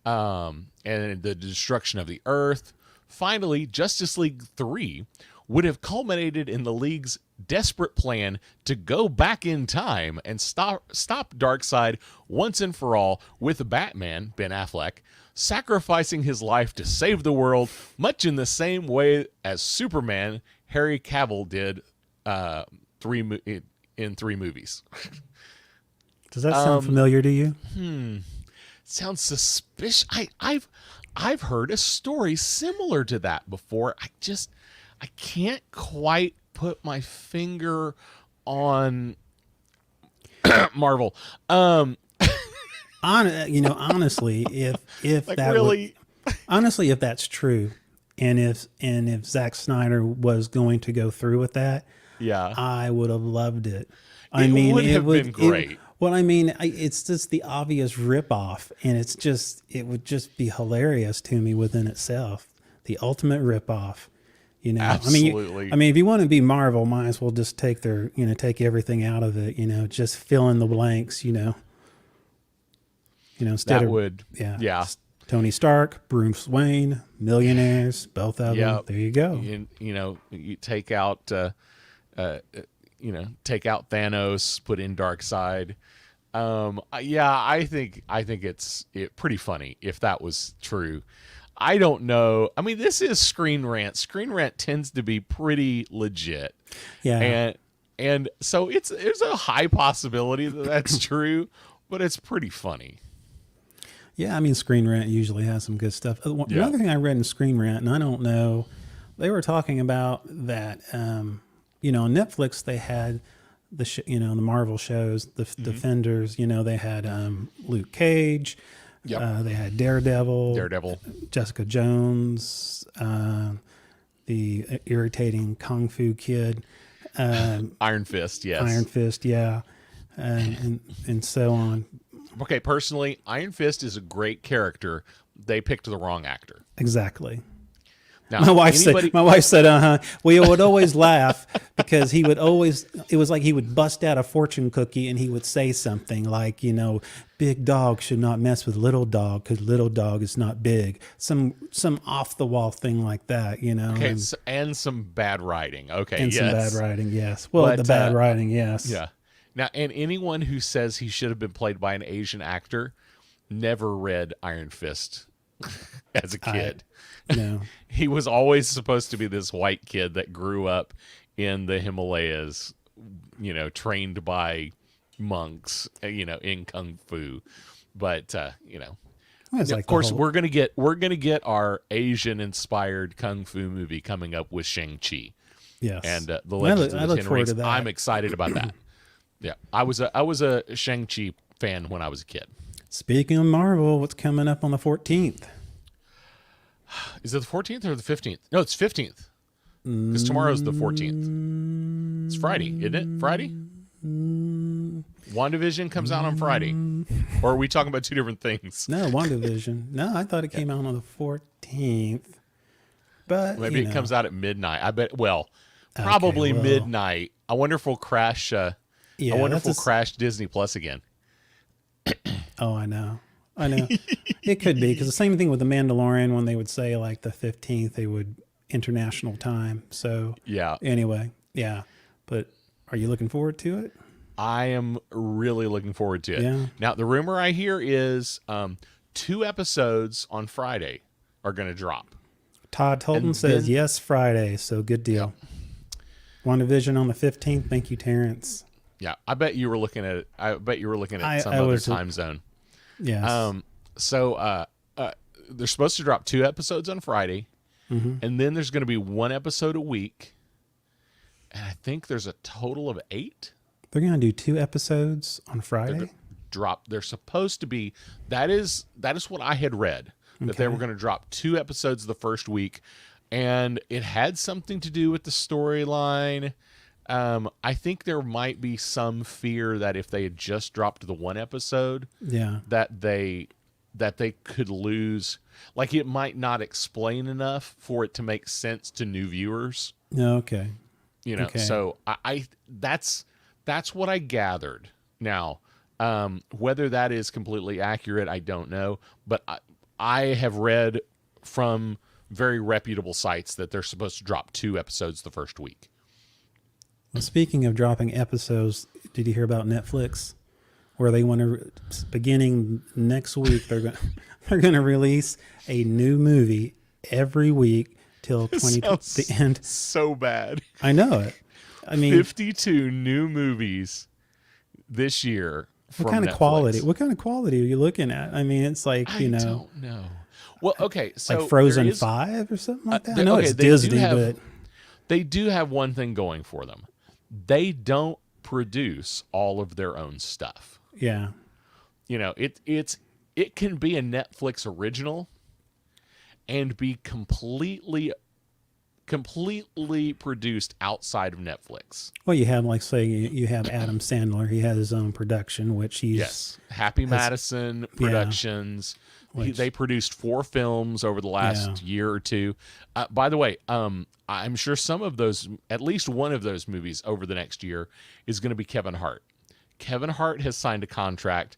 and the destruction of the Earth. Finally, Justice League 3 would have culminated in the League's desperate plan to go back in time and stop Darkseid once and for all, with Batman, Ben Affleck, sacrificing his life to save the world, much in the same way as Superman, Henry Cavill did in 3 movies. Does that sound familiar to you? Sounds suspicious. I've heard a story similar to that before. I can't quite put my finger on Marvel. Honestly, if Like that really, honestly, if that's true, and if Zack Snyder was going to go through with that, yeah, I would have loved it. it would have been great. Well, I mean, it's just the obvious ripoff, and it would just be hilarious to me within itself. The ultimate ripoff. Absolutely. I mean, if you want to be Marvel, might as well just take everything out of it. Just fill in the blanks. Instead That of would, yeah. Tony Stark, Bruce Wayne, millionaires, both of them. Yep. There you go. You take out, take out Thanos, put in Darkseid. Yeah, I think it's pretty funny if that was true. I don't know. I mean, this is Screen Rant. Screen Rant tends to be pretty legit. Yeah. And so there's a high possibility that that's true, but it's pretty funny. Yeah, I mean, Screen Rant usually has some good stuff. Another thing I read in Screen Rant, and I don't know, they were talking about that. On Netflix they had the Marvel shows, the Defenders. They had Luke Cage. Yep. They had Daredevil, Jessica Jones, the irritating Kung Fu Kid, Iron Fist, yes. Yeah, and so on. Okay, personally, Iron Fist is a great character. They picked the wrong actor. Exactly. Now, my wife said, we would always laugh because it was like he would bust out a fortune cookie and he would say something like, big dog should not mess with little dog because little dog is not big. Some off the wall thing like that, Okay, and some bad writing. Okay, and yes. some bad writing, yes. Well, the bad writing, yes. Yeah. Now, and anyone who says he should have been played by an Asian actor never read Iron Fist as a kid. No. He was always supposed to be this white kid that grew up in the Himalayas, trained by monks, in kung fu. But of course, we're gonna get our Asian inspired kung fu movie coming up with Shang-Chi. Yes, and the Legends of the Ten Rings. To that. I'm excited about that. Yeah, I was a Shang-Chi fan when I was a kid. Speaking of Marvel, what's coming up on the 14th? Is it the 14th or the 15th? No, it's 15th. Because tomorrow's the 14th. It's Friday, isn't it? Friday? WandaVision comes out on Friday. Or are we talking about two different things? No, WandaVision. No, I thought it came out on the 14th. But maybe it comes out at midnight. I bet. Well, probably midnight. I wonder if we'll crash. I wonder if we'll crash Disney Plus again. Oh, I know. It could be because the same thing with The Mandalorian when they would say like the 15th, they would international time. So yeah. Anyway, yeah. But are you looking forward to it? I am really looking forward to it. Yeah. Now the rumor I hear is 2 episodes on Friday are going to drop. Todd Holton says yes Friday, so good deal. Yep. WandaVision on the 15th. Thank you, Terrence. Yeah, I bet you were looking at it. I bet you were looking at some other time zone. Yes. So they're supposed to drop 2 episodes on Friday, and then there's going to be 1 episode a week, and I think there's a total of 8. They're going to do 2 episodes on Friday. They're supposed to be. That is what I had read, that they were going to drop 2 episodes the first week, and it had something to do with the storyline. I think there might be some fear that if they had just dropped the 1 episode, that they could lose, like it might not explain enough for it to make sense to new viewers. Okay. So that's what I gathered. Now, whether that is completely accurate, I don't know, but I have read from very reputable sites that they're supposed to drop 2 episodes the first week. Well, speaking of dropping episodes, did you hear about Netflix, where they want to, beginning next week, they're going to release a new movie every week till the end. So bad. I know it. I mean, 52 new movies this year. What kind of Netflix. quality? What kind of quality are you looking at? I mean, it's like I don't know. Well, okay, so Like Frozen there is, 5 or something like that. I they- know okay, it's they do Disney, have but they do have one thing going for them. They don't produce all of their own stuff. yeah. You know, it can be a Netflix original and be completely produced outside of Netflix. Well, you have like say you have Adam Sandler. He has his own production, which he's Yes, Happy Madison Productions. They produced 4 films over the last year or two. By the way, I'm sure some of those, at least one of those movies over the next year, is going to be Kevin Hart. Kevin Hart has signed a contract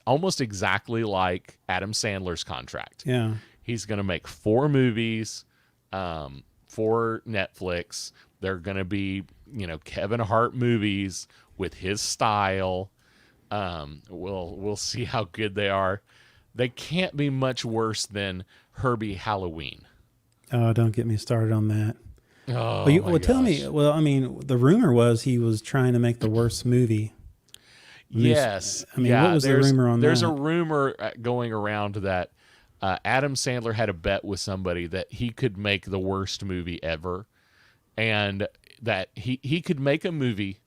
almost exactly like Adam Sandler's contract. Yeah. He's going to make 4 movies for Netflix. They're going to be, Kevin Hart movies with his style. We'll see how good they are. They can't be much worse than Herbie Halloween. Oh, don't get me started on that. Oh, Well, tell me. Well, I mean, the rumor was he was trying to make the worst movie. Yes. I mean, what was the rumor on there's that? a rumor going around that Adam Sandler had a bet with somebody that he could make the worst movie ever, and that he could make a movie,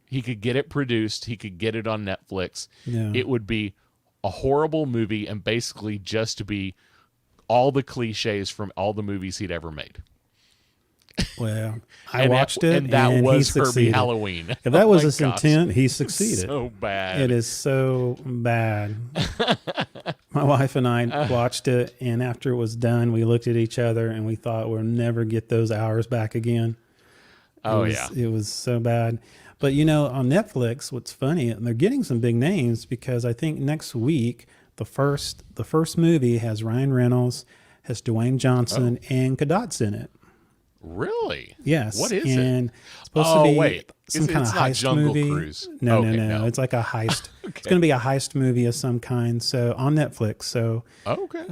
he could get it produced, he could get it on Netflix. Yeah. It would be a horrible movie and basically just be all the cliches from all the movies he'd ever made. Well, I watched it, and that he was Herbie succeeded. Halloween. If that was my his gosh. intent, he succeeded. So bad. It is so bad. My wife and I watched it, and after it was done, we looked at each other and we thought we'll never get those hours back again. It was so bad. But on Netflix, what's funny, they're getting some big names because I think next week the first movie has Ryan Reynolds, has Dwayne Johnson, and Kadat's in it. Really? Yes. What is and it? It's supposed to be wait. some kind It's of not heist Jungle movie. Cruise. No, Okay, no. It's like a heist. It's going to be a heist movie of some kind. So on Netflix. So Okay.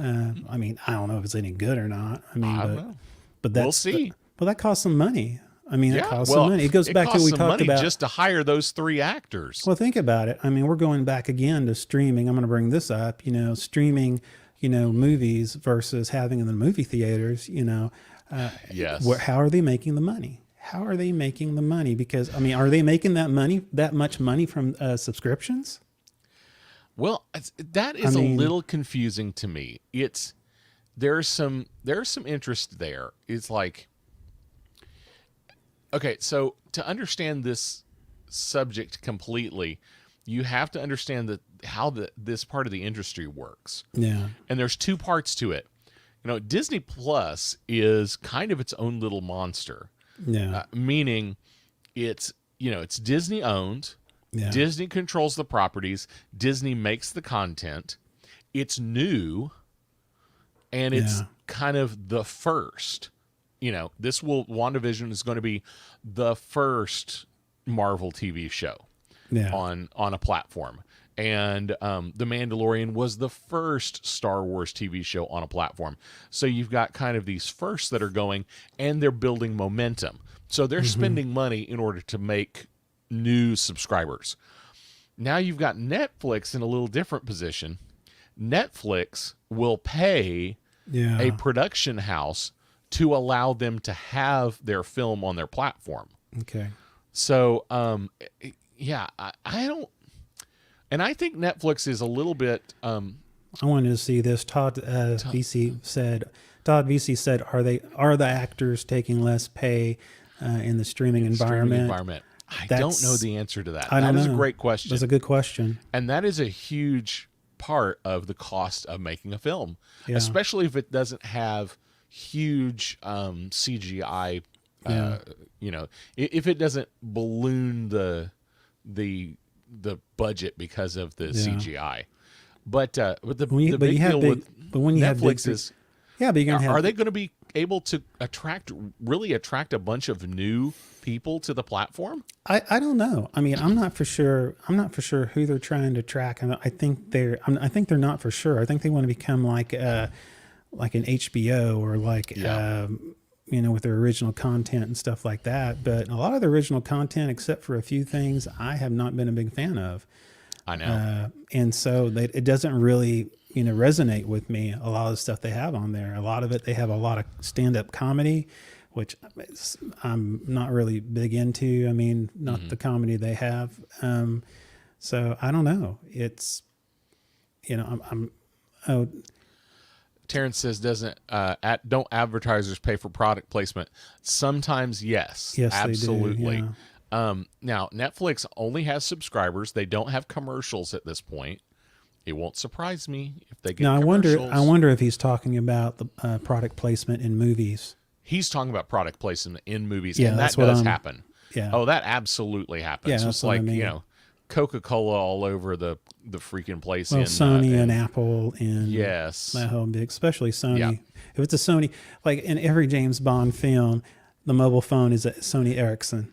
I mean, I don't know if it's any good or not. I mean, I don't know. but that's We'll see. But that costs some money. I mean, it costs well, some money. It goes back to what costs we some talked money about. just to hire those 3 actors. Well, think about it. I mean, we're going back again to streaming. I'm going to bring this up. Streaming, movies versus having in the movie theaters. Yes. How are they making the money? How are they making the money? Because I mean, are they making that much money from subscriptions? Well, that is a little confusing to me. There's some interest there. It's like, okay, so to understand this subject completely, you have to understand how this part of the industry works. Yeah. And there's 2 parts to it. Disney Plus is kind of its own little monster. Yeah. Meaning it's Disney owned. Yeah. Disney controls the properties. Disney makes the content. It's new, and it's kind of the first. WandaVision is going to be the first Marvel TV show on a platform. And The Mandalorian was the first Star Wars TV show on a platform. So you've got kind of these firsts that are going, and they're building momentum. So they're spending money in order to make new subscribers. Now you've got Netflix in a little different position. Netflix will pay a production house to allow them to have their film on their platform. Okay. So, I don't... And I think Netflix is a little bit. I wanted to see this. Todd VC said, "Are the actors taking less pay in the streaming environment?" I don't know the answer to that. I don't know. That is a great question. That's a good question. And that is a huge part of the cost of making a film, especially if it doesn't have huge CGI. If it doesn't balloon the budget because of the CGI. But the big deal with Netflix is, but you're gonna have, are they going to be able to attract a bunch of new people to the platform? I don't know. I mean, I'm not for sure who they're trying to track. And I think they're not for sure. I think they want to become like an HBO or with their original content and stuff like that. But a lot of the original content, except for a few things, I have not been a big fan of. I know. And so it doesn't really resonate with me. A lot of the stuff they have on there, a lot of it, they have a lot of stand-up comedy, which I'm not really big into. I mean, not the comedy they have. So I don't know. It's, oh, Terrence says, don't advertisers pay for product placement? Sometimes, yes. Yes, absolutely. they do, yeah. Now, Netflix only has subscribers. They don't have commercials at this point. It won't surprise me if they get now, commercials. I wonder if he's talking about the product placement in movies. He's talking about product placement in movies, Yeah, and that's that what does I'm- happen. Yeah. Oh, that absolutely happens. Yeah, It's that's what I like, mean. Coca-Cola all over the freaking place. Well, in Sony and Apple and yes, that whole big, especially Sony. Yeah. If it's a Sony, like in every James Bond film, the mobile phone is a Sony Ericsson.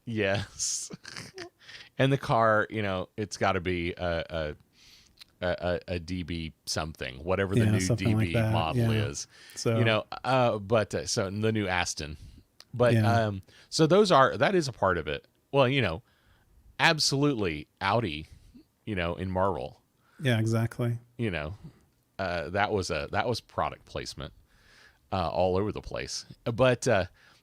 yes, and the car, it's got to be a DB something, whatever the new something like DB that, model yeah. is. So So the new Aston, but Yeah. so that is a part of it. Well, absolutely Audi, in Marvel, yeah, exactly. that was product placement all over the place. But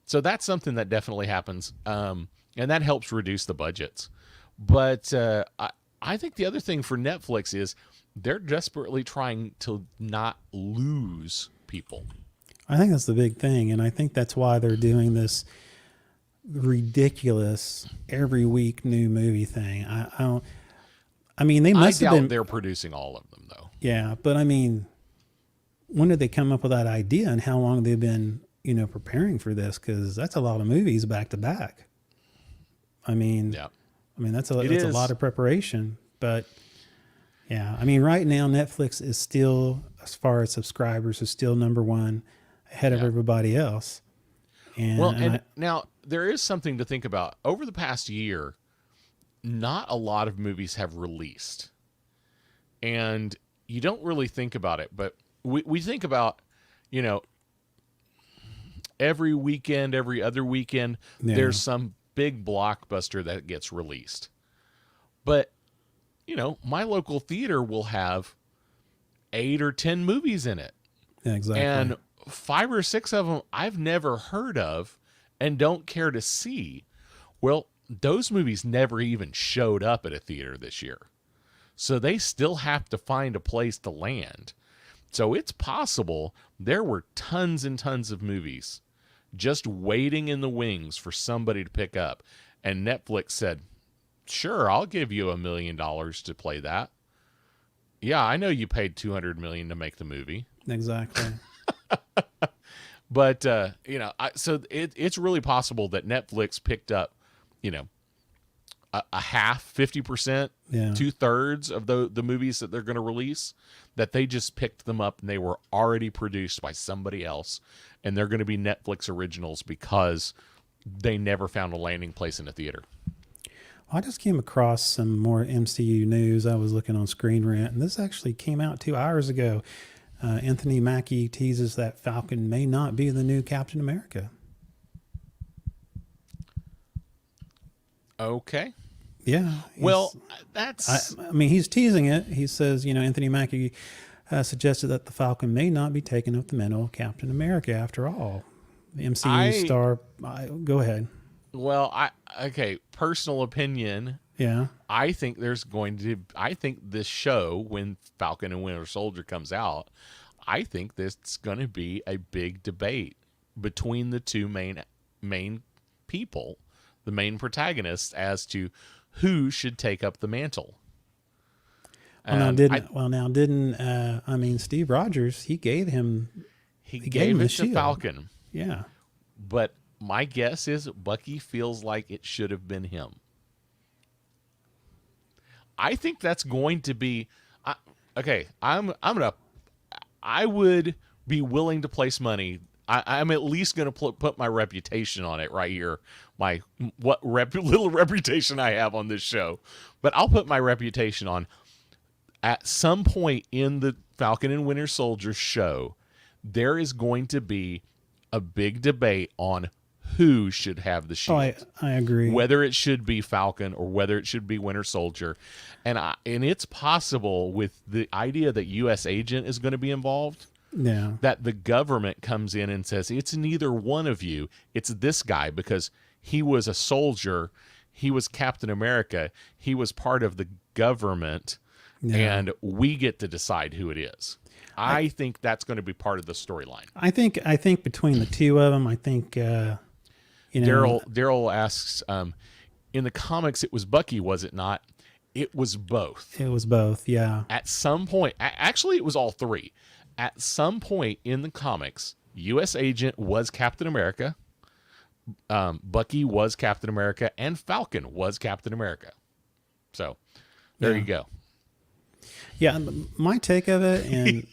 so that's something that definitely happens, and that helps reduce the budgets. But I think the other thing for Netflix is they're desperately trying to not lose people. I think that's the big thing, and I think that's why they're doing this ridiculous every week new movie thing. I don't. I mean, they must I have doubt been. they're producing all of them, though. Yeah, but I mean, when did they come up with that idea, and how long they've been, preparing for this? Because that's a lot of movies back to back. I mean, Yeah. that's a is. lot of preparation. But yeah, I mean, right now Netflix is still, as far as subscribers, is still number one, ahead of Yeah. everybody else. And, Well, and now there is something to think about. Over the past year, not a lot of movies have released. And you don't really think about it, but we think about, every weekend, every other weekend, Yeah. there's some big blockbuster that gets released. But, my local theater will have 8 or 10 movies in it. yeah, exactly. And 5 or 6 of them I've never heard of and don't care to see. Well, those movies never even showed up at a theater this year. So they still have to find a place to land. So it's possible there were tons and tons of movies just waiting in the wings for somebody to pick up. And Netflix said, sure, I'll give you $1 million to play that. Yeah, I know you paid $200 million to make the movie. Exactly. But so it's really possible that Netflix picked up, a half, 50%, Yeah. 2/3 of the movies that they're going to release, that they just picked them up and they were already produced by somebody else, and they're going to be Netflix originals because they never found a landing place in a theater. I just came across some more MCU news. I was looking on Screen Rant, and this actually came out 2 hours ago. Anthony Mackie teases that Falcon may not be the new Captain America. Okay. Yeah. Well, that's... I mean, he's teasing it. He says, Anthony Mackie suggested that the Falcon may not be taking up the mantle of Captain America after all. The MCU star. Go ahead. Well, personal opinion... Yeah. I think this show, when Falcon and Winter Soldier comes out, I think there's going to be a big debate between the two main people, the main protagonists, as to who should take up the mantle. Steve Rogers, he gave him gave the it to shield. Falcon, Yeah. but my guess is Bucky feels like it should have been him. I think that's going to be I would be willing to place money. I'm at least going to put my reputation on it right here. Little reputation I have on this show, but I'll put my reputation on. At some point in the Falcon and Winter Soldier show, there is going to be a big debate on who should have the Oh, shield. I agree. Whether it should be Falcon or whether it should be Winter Soldier. And it's possible with the idea that U.S. Agent is going to be involved, Yeah. that the government comes in and says, it's neither one of you, it's this guy, because he was a soldier, he was Captain America, he was part of the government, and we get to decide who it is. I think that's going to be part of the storyline. I think between the two of them, I think Daryl asks, in the comics it was Bucky, was it not? It was both. It was both, yeah. At some point, actually it was all three. At some point in the comics, U.S. Agent was Captain America, Bucky was Captain America, and Falcon was Captain America. So there you go. Yeah, my take of it, and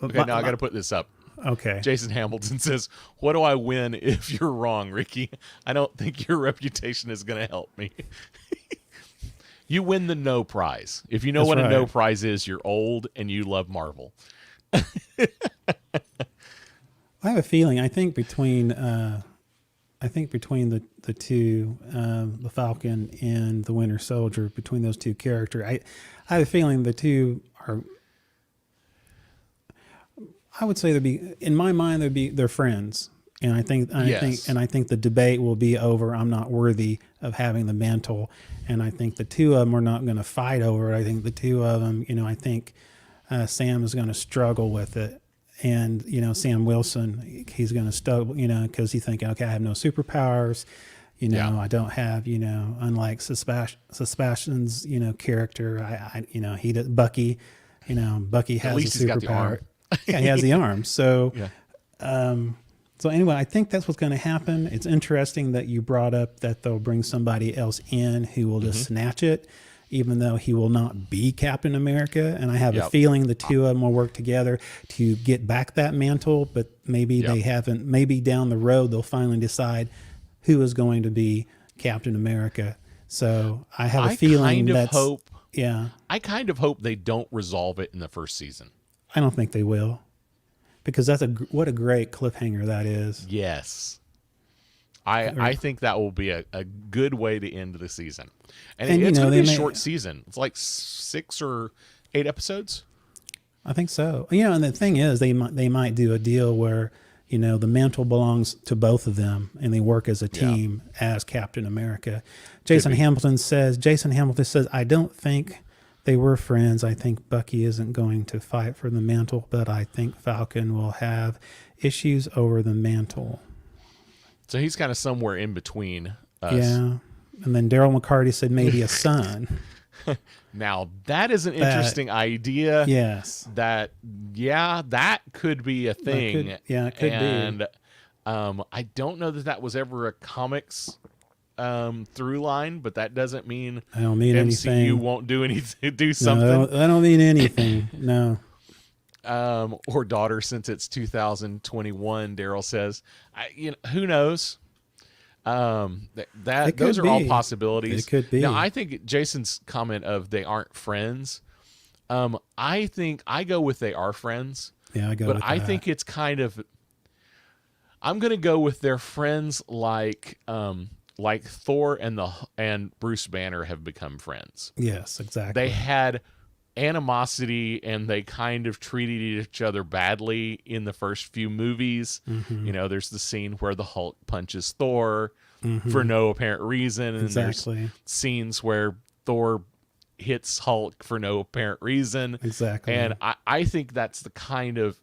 okay, now I got to put this up. Okay. Jason Hamilton says, "What do I win if you're wrong, Ricky? I don't think your reputation is going to help me." You win the no prize. If you know what a no prize is, you're old and you love Marvel. I have a feeling. I think between the two, the Falcon and the Winter Soldier, between those two characters, I have a feeling the two are. I would say in my mind they're friends, and I think the debate will be over. I'm not worthy of having the mantle, and I think the two of them are not going to fight over it. I think the two of them, I think Sam is going to struggle with it. And, Sam Wilson, he's going to struggle, because he's thinking, okay, I have no superpowers. I don't have, unlike Sebastian's, character, Bucky, Bucky has At least a he's got the arm. superpower. Yeah, he has the arm. So, so anyway, I think that's what's going to happen. It's interesting that you brought up that they'll bring somebody else in who will just snatch it, even though he will not be Captain America. And I have a feeling the two of them will work together to get back that mantle, but maybe they haven't. Maybe down the road they'll finally decide who is going to be Captain America. So I have a feeling I kind of hope they don't resolve it in the first season. I don't think they will, because what a great cliffhanger that is. Yes. I think that will be a good way to end the season. And it's going to be a short season. It's like 6 or 8 episodes. I think so. And the thing is, they might do a deal where, the mantle belongs to both of them and they work as a team as Captain America. Jason Hamilton says, I don't think they were friends. I think Bucky isn't going to fight for the mantle, but I think Falcon will have issues over the mantle. So he's kind of somewhere in between us. Yeah. And then Daryl McCarty said maybe a son. Now, that is an interesting idea. Yes. That could be a thing. It could be. And I don't know that was ever a comics through line, but that doesn't mean MCU anything. Won't do anything. Do something. No, I don't mean anything. No. Or daughter, since it's 2021. Daryl says, who knows? Those are all possibilities. It could be. Now, I think Jason's comment of they aren't friends. I think I go with they are friends. Yeah, I go. But with I that. think it's kind of. I'm going to go with their friends like Thor and Bruce Banner have become friends. Yes, exactly. They had animosity and they kind of treated each other badly in the first few movies. There's the scene where the Hulk punches Thor for no apparent reason, and there's scenes where Thor hits Hulk for no apparent reason. Exactly. And I think that's the kind of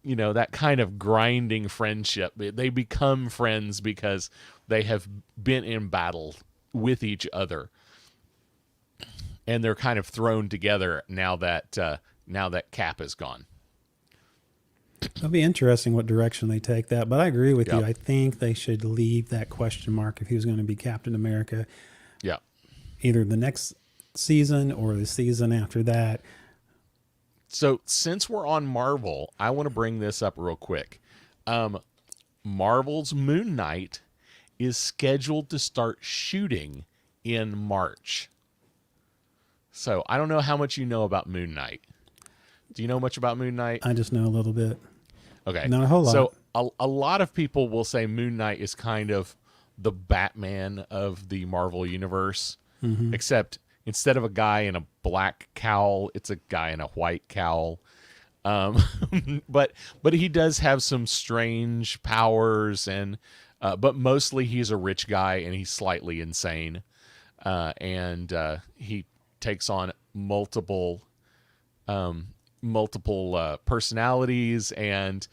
that kind of grinding friendship. They become friends because they have been in battle with each other. And they're kind of thrown together now that Cap is gone. It'll be interesting what direction they take that, but I agree with you. I think they should leave that question mark of who's going to be Captain America. Yeah. Either the next season or the season after that. So since we're on Marvel, I want to bring this up real quick. Marvel's Moon Knight is scheduled to start shooting in March. So I don't know how much you know about Moon Knight. Do you know much about Moon Knight? I just know a little bit. Okay. Not a whole lot. So a lot of people will say Moon Knight is kind of the Batman of the Marvel universe, except instead of a guy in a black cowl, it's a guy in a white cowl. Um, but he does have some strange powers, and but mostly he's a rich guy and he's slightly insane, and he takes on multiple personalities, and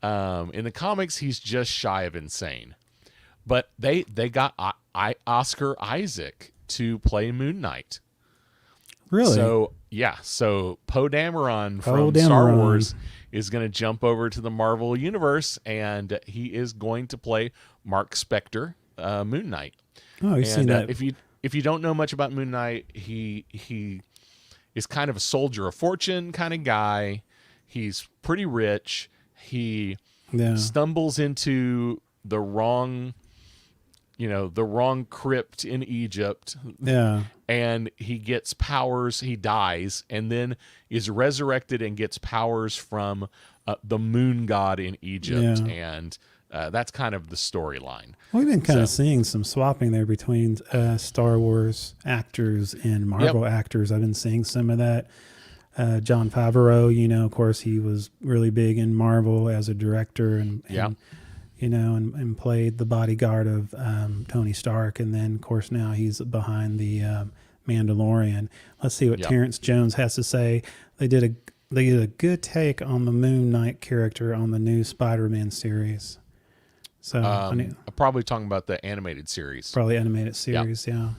in the comics he's just shy of insane. But they got Oscar Isaac to play Moon Knight. Really? So yeah, so Poe Dameron from Star Wars is going to jump over to the Marvel universe, and he is going to play Mark Spector, Moon Knight. Oh, you've seen that. If you don't know much about Moon Knight, he is kind of a soldier of fortune kind of guy. He's pretty rich. He stumbles into the wrong crypt in Egypt. Yeah. And he gets powers. He dies and then is resurrected and gets powers from the moon god in Egypt. Yeah. And that's kind of the storyline. We've been kind of seeing some swapping there between Star Wars actors and Marvel actors. I've been seeing some of that. Jon Favreau, of course, he was really big in Marvel as a director and played the bodyguard of Tony Stark. And then, of course, now he's behind the Mandalorian. Let's see what Terrence Jones has to say. They did a good take on the Moon Knight character on the new Spider-Man series. So probably talking about the animated series. Probably animated series, yeah.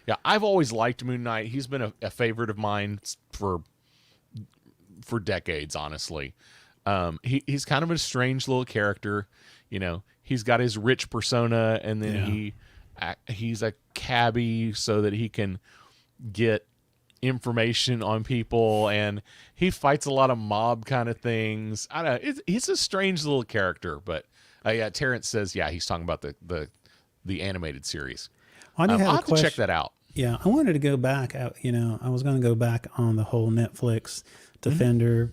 Yeah, I've always liked Moon Knight. He's been a favorite of mine for decades, honestly. He's kind of a strange little character. He's got his rich persona, and then he's a cabbie so that he can get information on people, and he fights a lot of mob kind of things. I don't know. He's a strange little character, but Terrence says, he's talking about the animated series. I'll have to check that out. Yeah, I wanted to go back. I was going to go back on the whole Netflix Defender.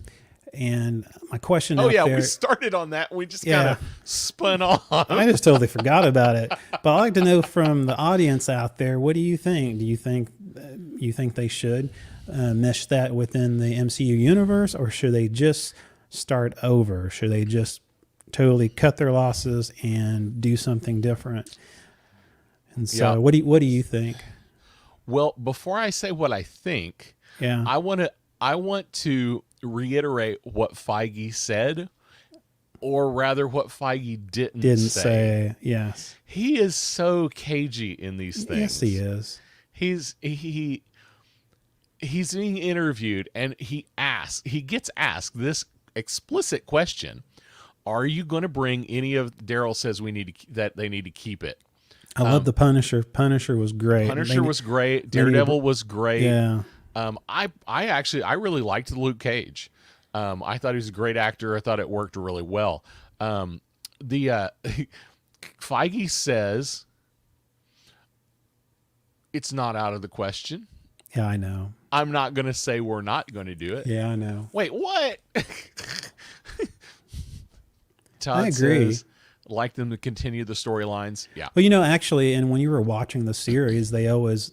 And my question we started on that. We just kind of spun off. I just totally forgot about it. But I'd like to know from the audience out there, what do you think? Do you think they should mesh that within the MCU universe, or should they just start over? Should they just totally cut their losses and do something different? And so what do you think? Well, before I say what I think, I want to reiterate what Feige said, or rather what Feige didn't say. Yes, he is so cagey in these things. Yes, he is. He's being interviewed, and he gets asked this explicit question: are you going to bring any of Daryl says that they need to keep it? I love the Punisher. Punisher was great. Punisher was great. Daredevil was great. Yeah. I really liked Luke Cage. I thought he was a great actor. I thought it worked really well. Feige says it's not out of the question. Yeah, I know. I'm not going to say we're not going to do it. Yeah, I know. Wait, what? Todd I agree. says, like them to continue the storylines. Yeah. Well, actually, and when you were watching the series, they always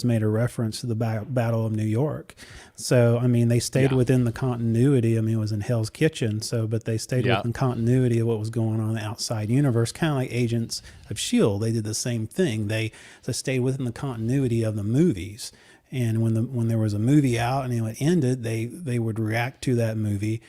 made a reference to the Battle of New York. So, they stayed within the continuity. It was in Hell's Kitchen. So, but they stayed within continuity of what was going on in the outside universe, kind of like Agents of S.H.I.E.L.D. They did the same thing. They stayed within the continuity of the movies. And when there was a movie out and it ended, they would react to that movie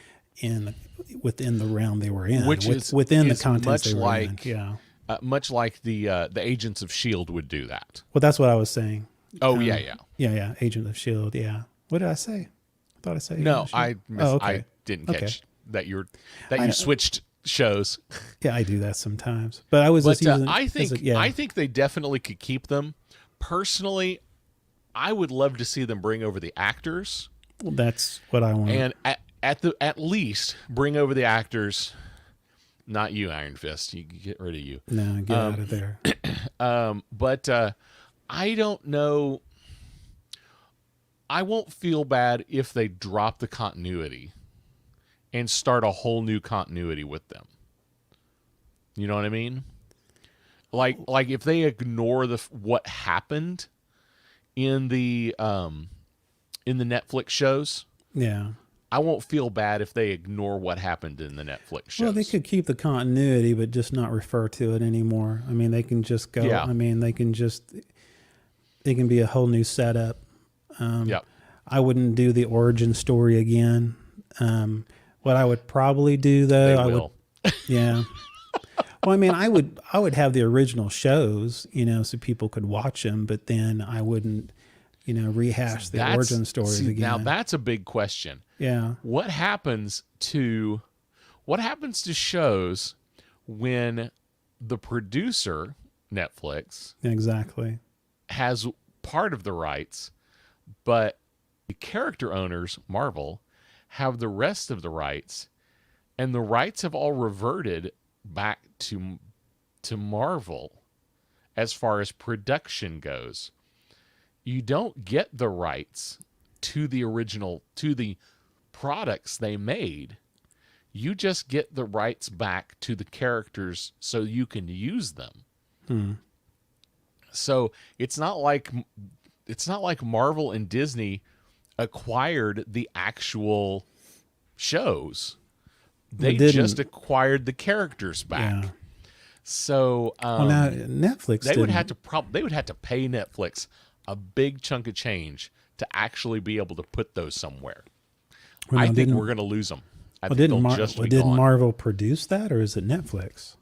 within the realm they were in, which is within the contents they were in. Yeah, much like the Agents of S.H.I.E.L.D. would do that. Well, that's what I was saying. Oh, yeah. Agent of S.H.I.E.L.D. Yeah. What did I say? I thought I said no. I didn't catch that you switched shows. Yeah, I do that sometimes. But I was just using. I think they definitely could keep them. Personally, I would love to see them bring over the actors. Well, that's what I want. And at least bring over the actors. Not you, Iron Fist. You get rid of you. No, get out of there. But I don't know. I won't feel bad if they drop the continuity and start a whole new continuity with them. You know what I mean? Like if they ignore what happened in the Netflix shows, Yeah. I won't feel bad if they ignore what happened in the Netflix shows. Well, they could keep the continuity, but just not refer to it anymore. I mean, they can just go. Yeah. I mean, they can be a whole new setup. Yep. I wouldn't do the origin story again. What I would probably do though, They will. yeah. Well, I mean, I would have the original shows, so people could watch them, but then I wouldn't, rehash the origin stories again. Now that's a big question. Yeah. What happens to shows when the producer, Netflix, Exactly. has part of the rights, but the character owners, Marvel, have the rest of the rights, and the rights have all reverted back to Marvel as far as production goes. You don't get the rights to the original, to the products they made. You just get the rights back to the characters so you can use them. So it's not like Marvel and Disney acquired the actual shows. They just acquired the characters back. Yeah. So Well, now Netflix they would have to pay Netflix a big chunk of change to actually be able to put those somewhere. Well, I now, think we're going to lose them. I think didn't they'll just be did gone. Marvel produce that, or is it Netflix?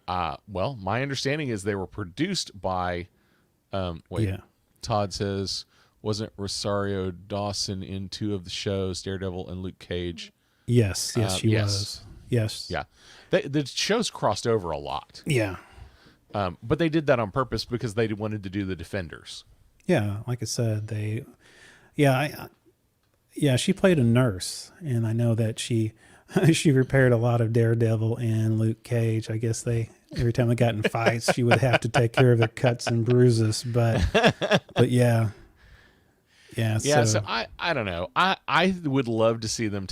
Well, my understanding is they were produced by. Yeah. Todd says, wasn't Rosario Dawson in two of the shows, Daredevil and Luke Cage? Yes, she yes. was. Yes. Yeah, the shows crossed over a lot. Yeah. But they did that on purpose because they wanted to do the Defenders. Yeah, like I said, she played a nurse, and I know that she repaired a lot of Daredevil and Luke Cage. I guess every time they got in fights, she would have to take care of their cuts and bruises. But yeah. Yeah. So I don't know. I would love to see them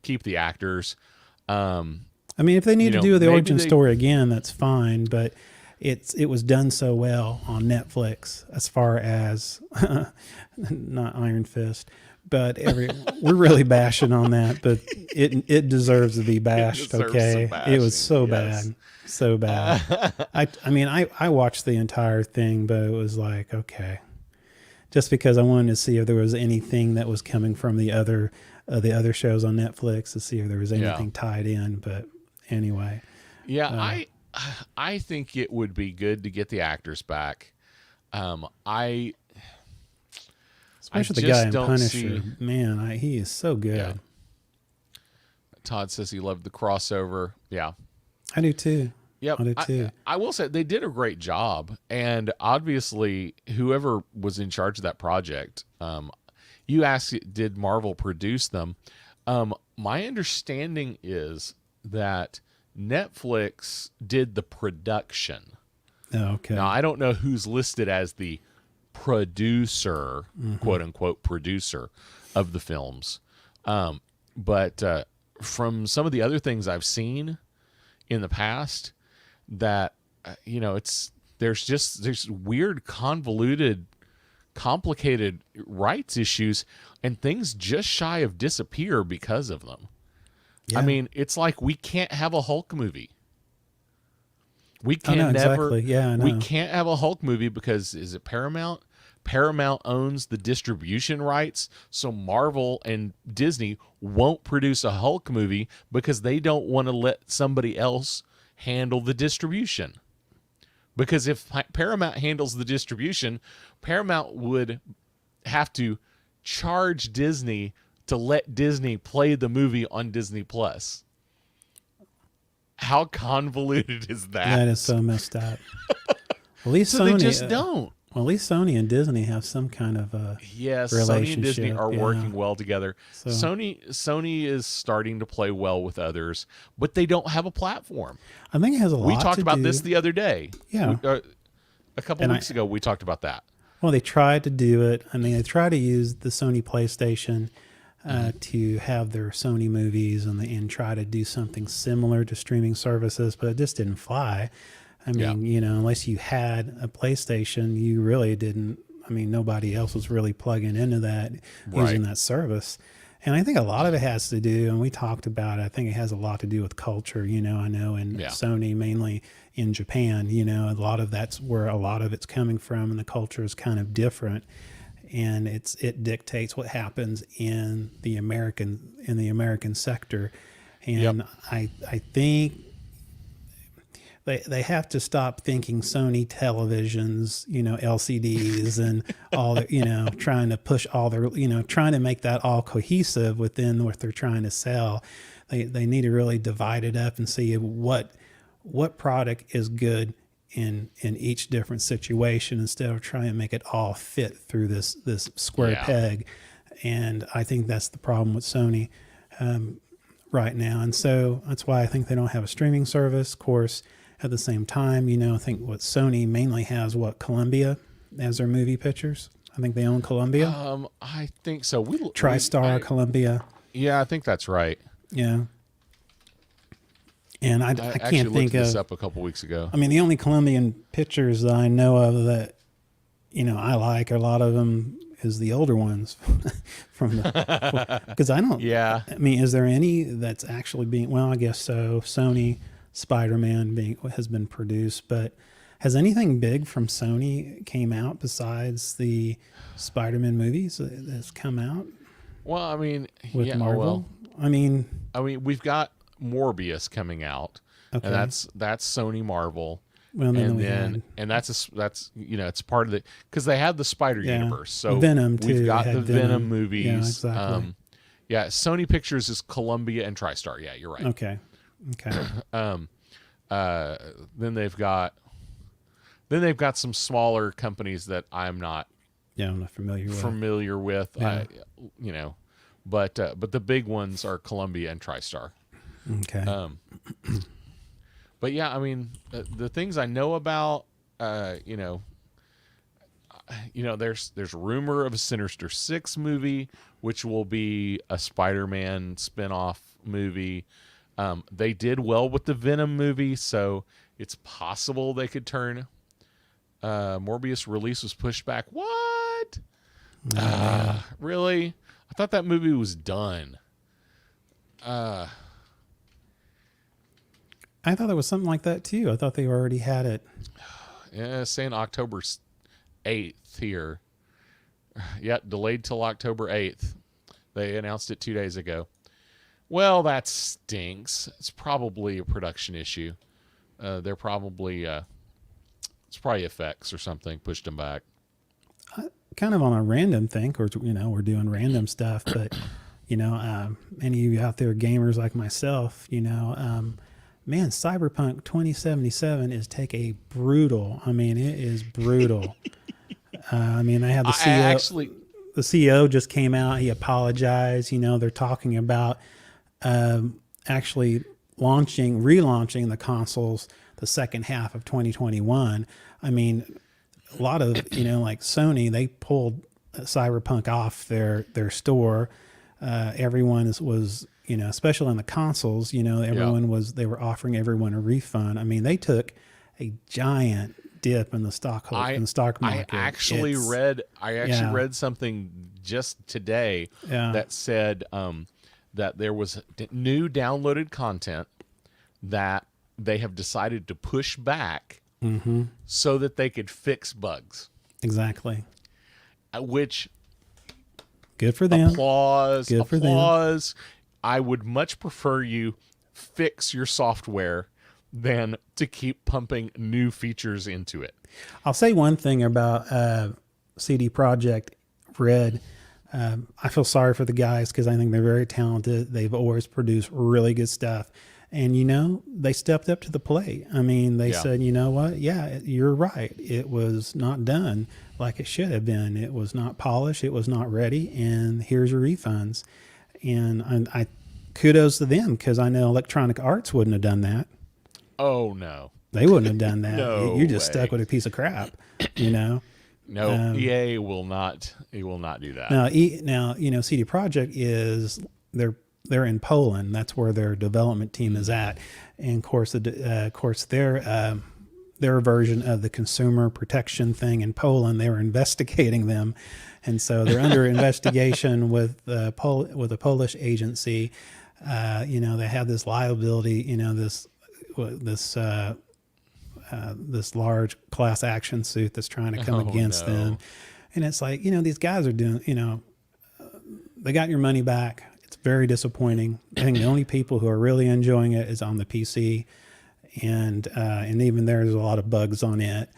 keep the actors. I mean, if they need to do the origin story again, that's fine. But it was done so well on Netflix as far as not Iron Fist, but we're really bashing on that, but it deserves to be bashed. Okay, it was so bad, so bad. I watched the entire thing, but it was like, okay, just because I wanted to see if there was anything that was coming from the other shows on Netflix to see if there was anything tied in. But anyway, yeah, I think it would be good to get the actors back. Especially the guy in Punisher. Man, he is so good. Yeah. Todd says he loved the crossover. Yeah. I do too. Yep. I do too. I will say they did a great job. And obviously, whoever was in charge of that project, you asked, did Marvel produce them? My understanding is that Netflix did the production. Oh, okay. Now, I don't know who's listed as the producer, quote unquote, producer of the films. But from some of the other things I've seen in the past, that, there's weird, convoluted, complicated rights issues, and things just shy of disappear because of them. Yeah. I mean, it's like we can't have a Hulk movie. We can never. Exactly. Yeah, I know. We can't have a Hulk movie because is it Paramount? Paramount owns the distribution rights, so Marvel and Disney won't produce a Hulk movie because they don't want to let somebody else handle the distribution. Because if Paramount handles the distribution, Paramount would have to charge Disney to let Disney play the movie on Disney Plus. How convoluted is that? That is so messed up. At least so Sony, they just don't. Well, at least Sony and Disney have some kind of yes, relationship. Sony and Disney are working well together. So, Sony is starting to play well with others, but they don't have a platform. I think it has a lot. We talked to about do. this the other day. Yeah, a couple weeks ago we talked about that. Well, they tried to do it. I mean, they tried to use the Sony PlayStation to have their Sony movies and try to do something similar to streaming services, but it just didn't fly. I mean, unless you had a PlayStation, you really didn't. I mean, nobody else was really plugging into that, using that service. And I think a lot of it has to do, and we talked about it, I think it has a lot to do with culture. I know in Sony, mainly in Japan, a lot of that's where a lot of it's coming from, and the culture is kind of different. And it dictates what happens in the American sector. And I think they have to stop thinking Sony televisions, LCDs and all the, trying to push all their, trying to make that all cohesive within what they're trying to sell. They need to really divide it up and see what product is good in each different situation, instead of trying to make it all fit through this square peg. And I think that's the problem with Sony right now. And so that's why I think they don't have a streaming service. Of course, at the same time, I think what Sony mainly has, Columbia as their movie pictures. I think they own Columbia. I think so. TriStar, Columbia. Yeah, I think that's right. Yeah. And I can't think of this up a couple weeks ago. I mean, the only Colombian pictures that I know of that, I like, a lot of them is the older ones from the, because I don't, I mean, is there any that's actually being, well, I guess so. Sony Spider-Man has been produced, but has anything big from Sony came out besides the Spider-Man movies that's come out? Well, I mean, with Marvel. I mean, we've got Morbius coming out, and that's Sony Marvel. Well, and that's it's part of the, because they had the Spider Universe, so Venom too. We've got the Venom movies. Yeah, exactly. Sony Pictures is Columbia and TriStar. Yeah, you're right. Okay. Then they've got some smaller companies that I'm not familiar with. Yeah. But the big ones are Columbia and TriStar. Okay. But yeah, I mean, the things I know about, there's rumor of a Sinister Six movie, which will be a Spider-Man spinoff movie. They did well with the Venom movie, so it's possible they could turn. Morbius release was pushed back. What? Really? I thought that movie was done. I thought there was something like that too. I thought they already had it. Yeah, saying October 8th here. Yeah, delayed till October 8th. They announced it 2 days ago. Well, that stinks. It's probably a production issue. It's probably effects or something pushed them back. Kind of on a random thing, or we're doing random stuff, but any of you out there gamers like myself, man, Cyberpunk 2077 is a brutal. I mean, it is brutal. I mean, they have the CEO. The CEO just came out. He apologized. They're talking about actually relaunching the consoles the second half of 2021. I mean, a lot of like Sony, they pulled Cyberpunk off their store. Everyone was especially on the consoles, they were offering everyone a refund. I mean, they took a giant dip in the stock market. I actually read something just today that said that there was new downloaded content that they have decided to push back so that they could fix bugs. Exactly. Which, good for them. Applause. Good for them. I would much prefer you fix your software than to keep pumping new features into it. I'll say one thing about CD Projekt Red. I feel sorry for the guys because I think they're very talented. They've always produced really good stuff. And, they stepped up to the plate. I mean, they said, you know what? Yeah, you're right. It was not done like it should have been. It was not polished. It was not ready. And here's your refunds. And I kudos to them, because I know Electronic Arts wouldn't have done that. Oh, no. They wouldn't have done that. No You're just way. stuck with a piece of crap, No, EA will not. He will not do that. Now, CD Projekt is they're in Poland. That's where their development team is at, and of course, their version of the consumer protection thing in Poland, they were investigating them, and so they're under investigation with a Polish agency. They have this liability. This large class action suit that's trying to come against them. And it's like, these guys are doing, they got your money back. It's very disappointing. I think the only people who are really enjoying it is on the PC. And even there's a lot of bugs on it.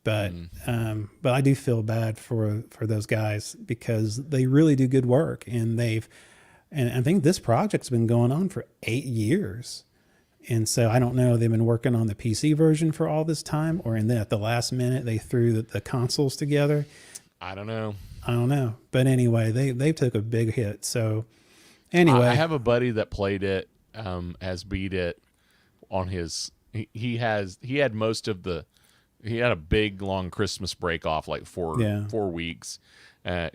But I do feel bad for those guys because they really do good work. And I think this project's been going on for 8 years. And so I don't know, they've been working on the PC version for all this time, or at the last minute they threw the consoles together. I don't know. But anyway, they took a big hit. So anyway. I have a buddy that played it, has beat it on his, he had most of he had a big long Christmas break off, like 4 weeks,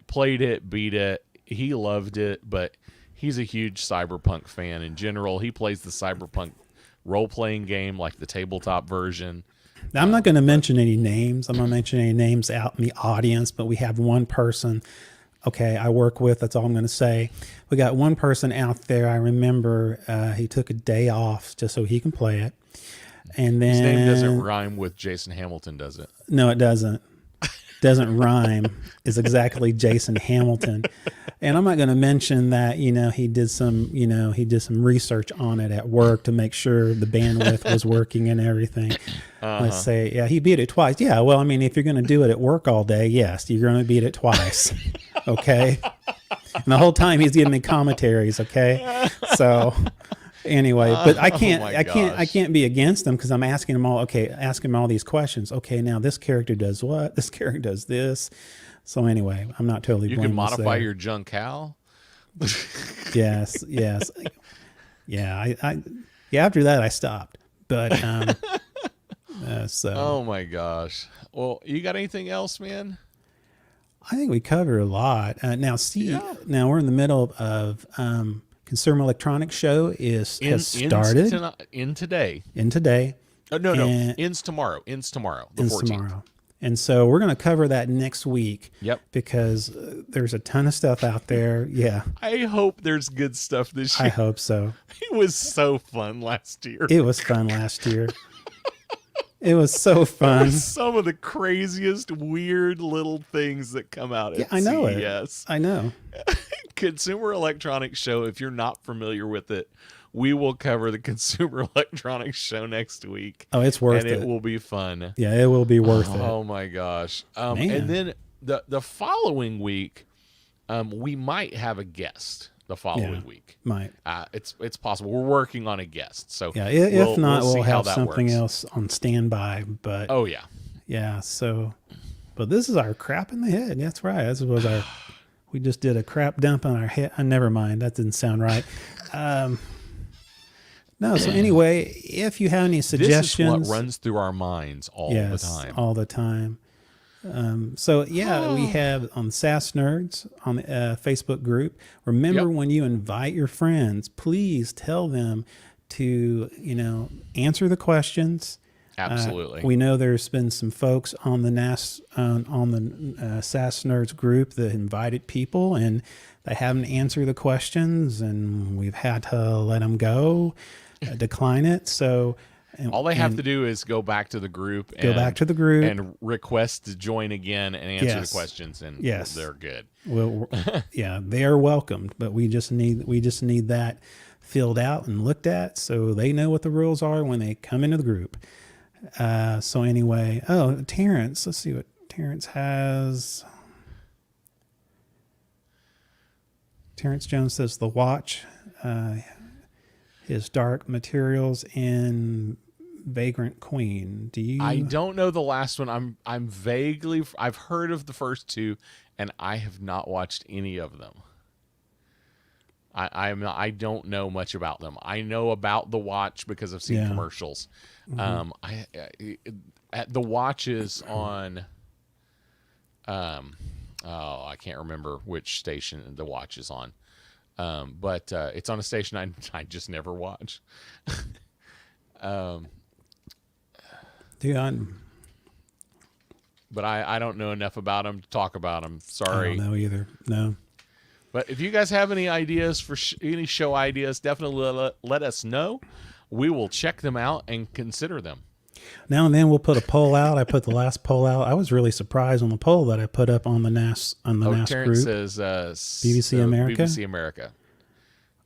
played it, beat it. He loved it, but he's a huge Cyberpunk fan in general. He plays the Cyberpunk role-playing game, like the tabletop version. Now, I'm not going to mention any names. I'm not mentioning any names out in the audience, but we have one person, I work with. That's all I'm going to say. We got one person out there. I remember he took a day off just so he can play it. And then, his name doesn't rhyme with Jason Hamilton, does it? No, it doesn't. Doesn't rhyme is exactly Jason Hamilton. And I'm not going to mention that, he did some research on it at work to make sure the bandwidth was working and everything. Let's say, he beat it twice. Yeah. Well, I mean, if you're going to do it at work all day, yes, you're going to beat it twice. Okay. And the whole time he's giving me commentaries. Okay. So anyway, but I can't be against them because I'm asking them all these questions. Okay, now this character does what? This character does this. So anyway, I'm not totally. You can modify your junk cow. Yes. Yeah. After that, I stopped. But so. Oh my gosh. Well, you got anything else, man? I think we covered a lot. Now we're in the middle of. Consumer Electronics Show has started. Today. No. Ends tomorrow. The 14th. Tomorrow. And so we're going to cover that next week. Yep. Because there's a ton of stuff out there. Yeah. I hope there's good stuff this year. I hope so. It was so fun last year. It was fun last year. It was so fun. Some of the craziest, weird little things that come out at I know CES. I know. Consumer Electronics Show, if you're not familiar with it, we will cover the Consumer Electronics Show next week. Oh, it's worth it. And it will be fun. Yeah, it will be worth it. Oh, my gosh. And then the following week, we might have a guest the following week. Might. It's possible. We're working on a guest. So if not, we'll have something else on standby. But oh, yeah. Yeah, so, but this is our crap in the head. That's right. This was our... We just did a crap dump on our head. Never mind. That didn't sound right. No. So anyway, if you have any suggestions, this is what runs through our minds all the time. All the time. We have on SAS Nerds on the Facebook group. Remember, when you invite your friends, please tell them to answer the questions. Absolutely. We know there's been some folks on the SAS Nerds group that invited people, and they haven't answered the questions, and we've had to let them go, decline it. So all they have to do is go back to the group. And request to join again and answer the questions, and they're good. Well, they are welcomed, but we just need that filled out and looked at so they know what the rules are when they come into the group. So anyway, Terrence, let's see what Terrence has. Terrence Jones says the watch, his Dark Materials and Vagrant Queen. I don't know the last one. I've heard of the first two, and I have not watched any of them. I don't know much about them. I know about the watch because I've seen commercials. Mm-hmm. The watch is on Oh, I can't remember which station the watch is on. But it's on a station I just never watch. Dude, But I don't know enough about them to talk about them. I Sorry. don't know either. No. But if you guys have any ideas for any show ideas, definitely let us know. We will check them out and consider them. Now and then we'll put a poll out. I put the last poll out. I was really surprised on the poll that I put up on the NAS NAS Terrence group. says BBC America? BBC America.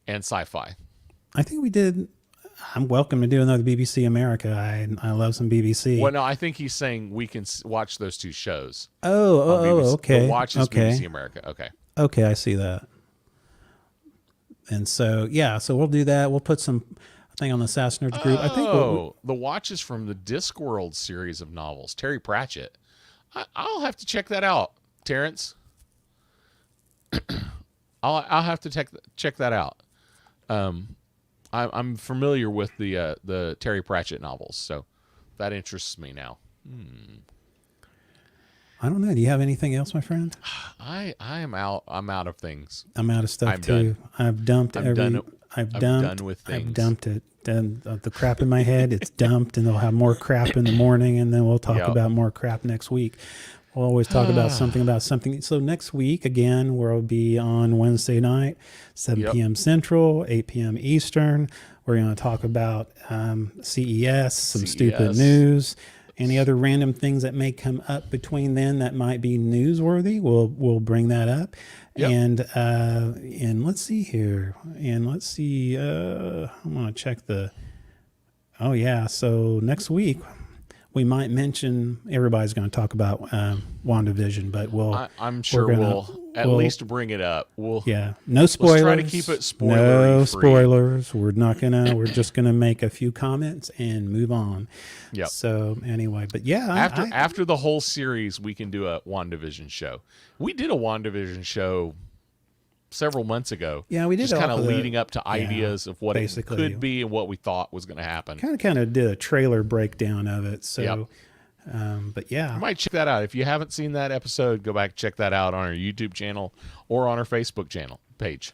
And sci-fi. I think we did. I'm welcome to do another BBC America. I love some BBC. Well, no, I think he's saying we can watch those two shows. Oh, okay. The watch is okay. BBC America. Okay. Okay, I see that. And so, yeah, so we'll do that. We'll put some thing on the SAS Nerds group. I think the watch is from the Discworld series of novels, Terry Pratchett. I'll have to check that out, Terrence. I'll have to check that out. I'm familiar with the Terry Pratchett novels, so that interests me now. I don't know. Do you have anything else, my friend? I am out. I'm out of things. I'm out of stuff I'm too. done. I've dumped I'm every. done. I've I'm dumped. done with things. I've dumped it. Done the crap in my head. It's dumped, and they'll have more crap in the morning, and then we'll talk Yep. about more crap next week. We'll always talk about something. So next week, again, we'll be on Wednesday night, 7 Yep. p.m. Central, 8 p.m. Eastern. We're going to talk about CES, some stupid news, any other random things that may come up between then that might be newsworthy. We'll bring that up. Yep. And let's see here. And let's see. I'm going to check the. Oh yeah. So next week we might mention. Everybody's going to talk about WandaVision, but I'm sure we'll at least bring it up. Yeah. No spoilers. Let's try to keep it spoiler-free. No spoilers. We're not gonna. We're just gonna make a few comments and move on. Yep. So anyway, but yeah. After the whole series, we can do a WandaVision show. We did a WandaVision show several months ago. Yeah, we did. Just kind of leading up to ideas of what it basically could be and what we thought was going to happen. Kind of did a trailer breakdown of it. So, Yep. but yeah, You might check that out. If you haven't seen that episode, go back and check that out on our YouTube channel or on our Facebook channel page.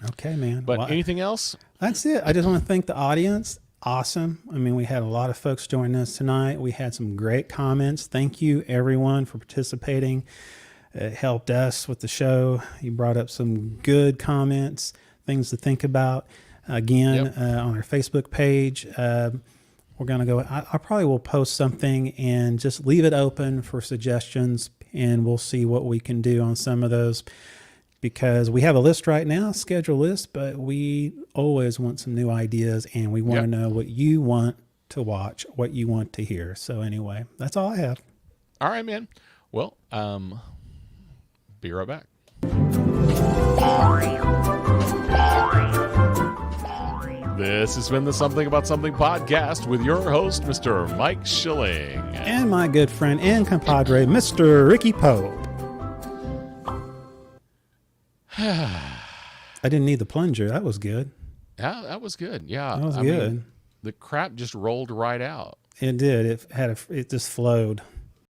okay, man. But Well, anything else? that's it. I just want to thank the audience. Awesome. I mean, we had a lot of folks join us tonight. We had some great comments. Thank you, everyone, for participating. It helped us with the show. You brought up some good comments, things to think about. Again, Yep. On our Facebook page, we're going to go. I probably will post something and just leave it open for suggestions, and we'll see what we can do on some of those. Because we have a list right now, schedule list, but we always want some new ideas, and we want to know what you want to watch, what you want to hear. So anyway, that's all I have. All right, man. Well, be right back. This has been the Something About Something podcast with your host, Mr. Mike Schilling. And my good friend and compadre, Mr. Ricky Pope. I didn't need the plunger. That was good. Yeah, that was good. Yeah, That was I good. mean, the crap just rolled right out. It did. It just flowed.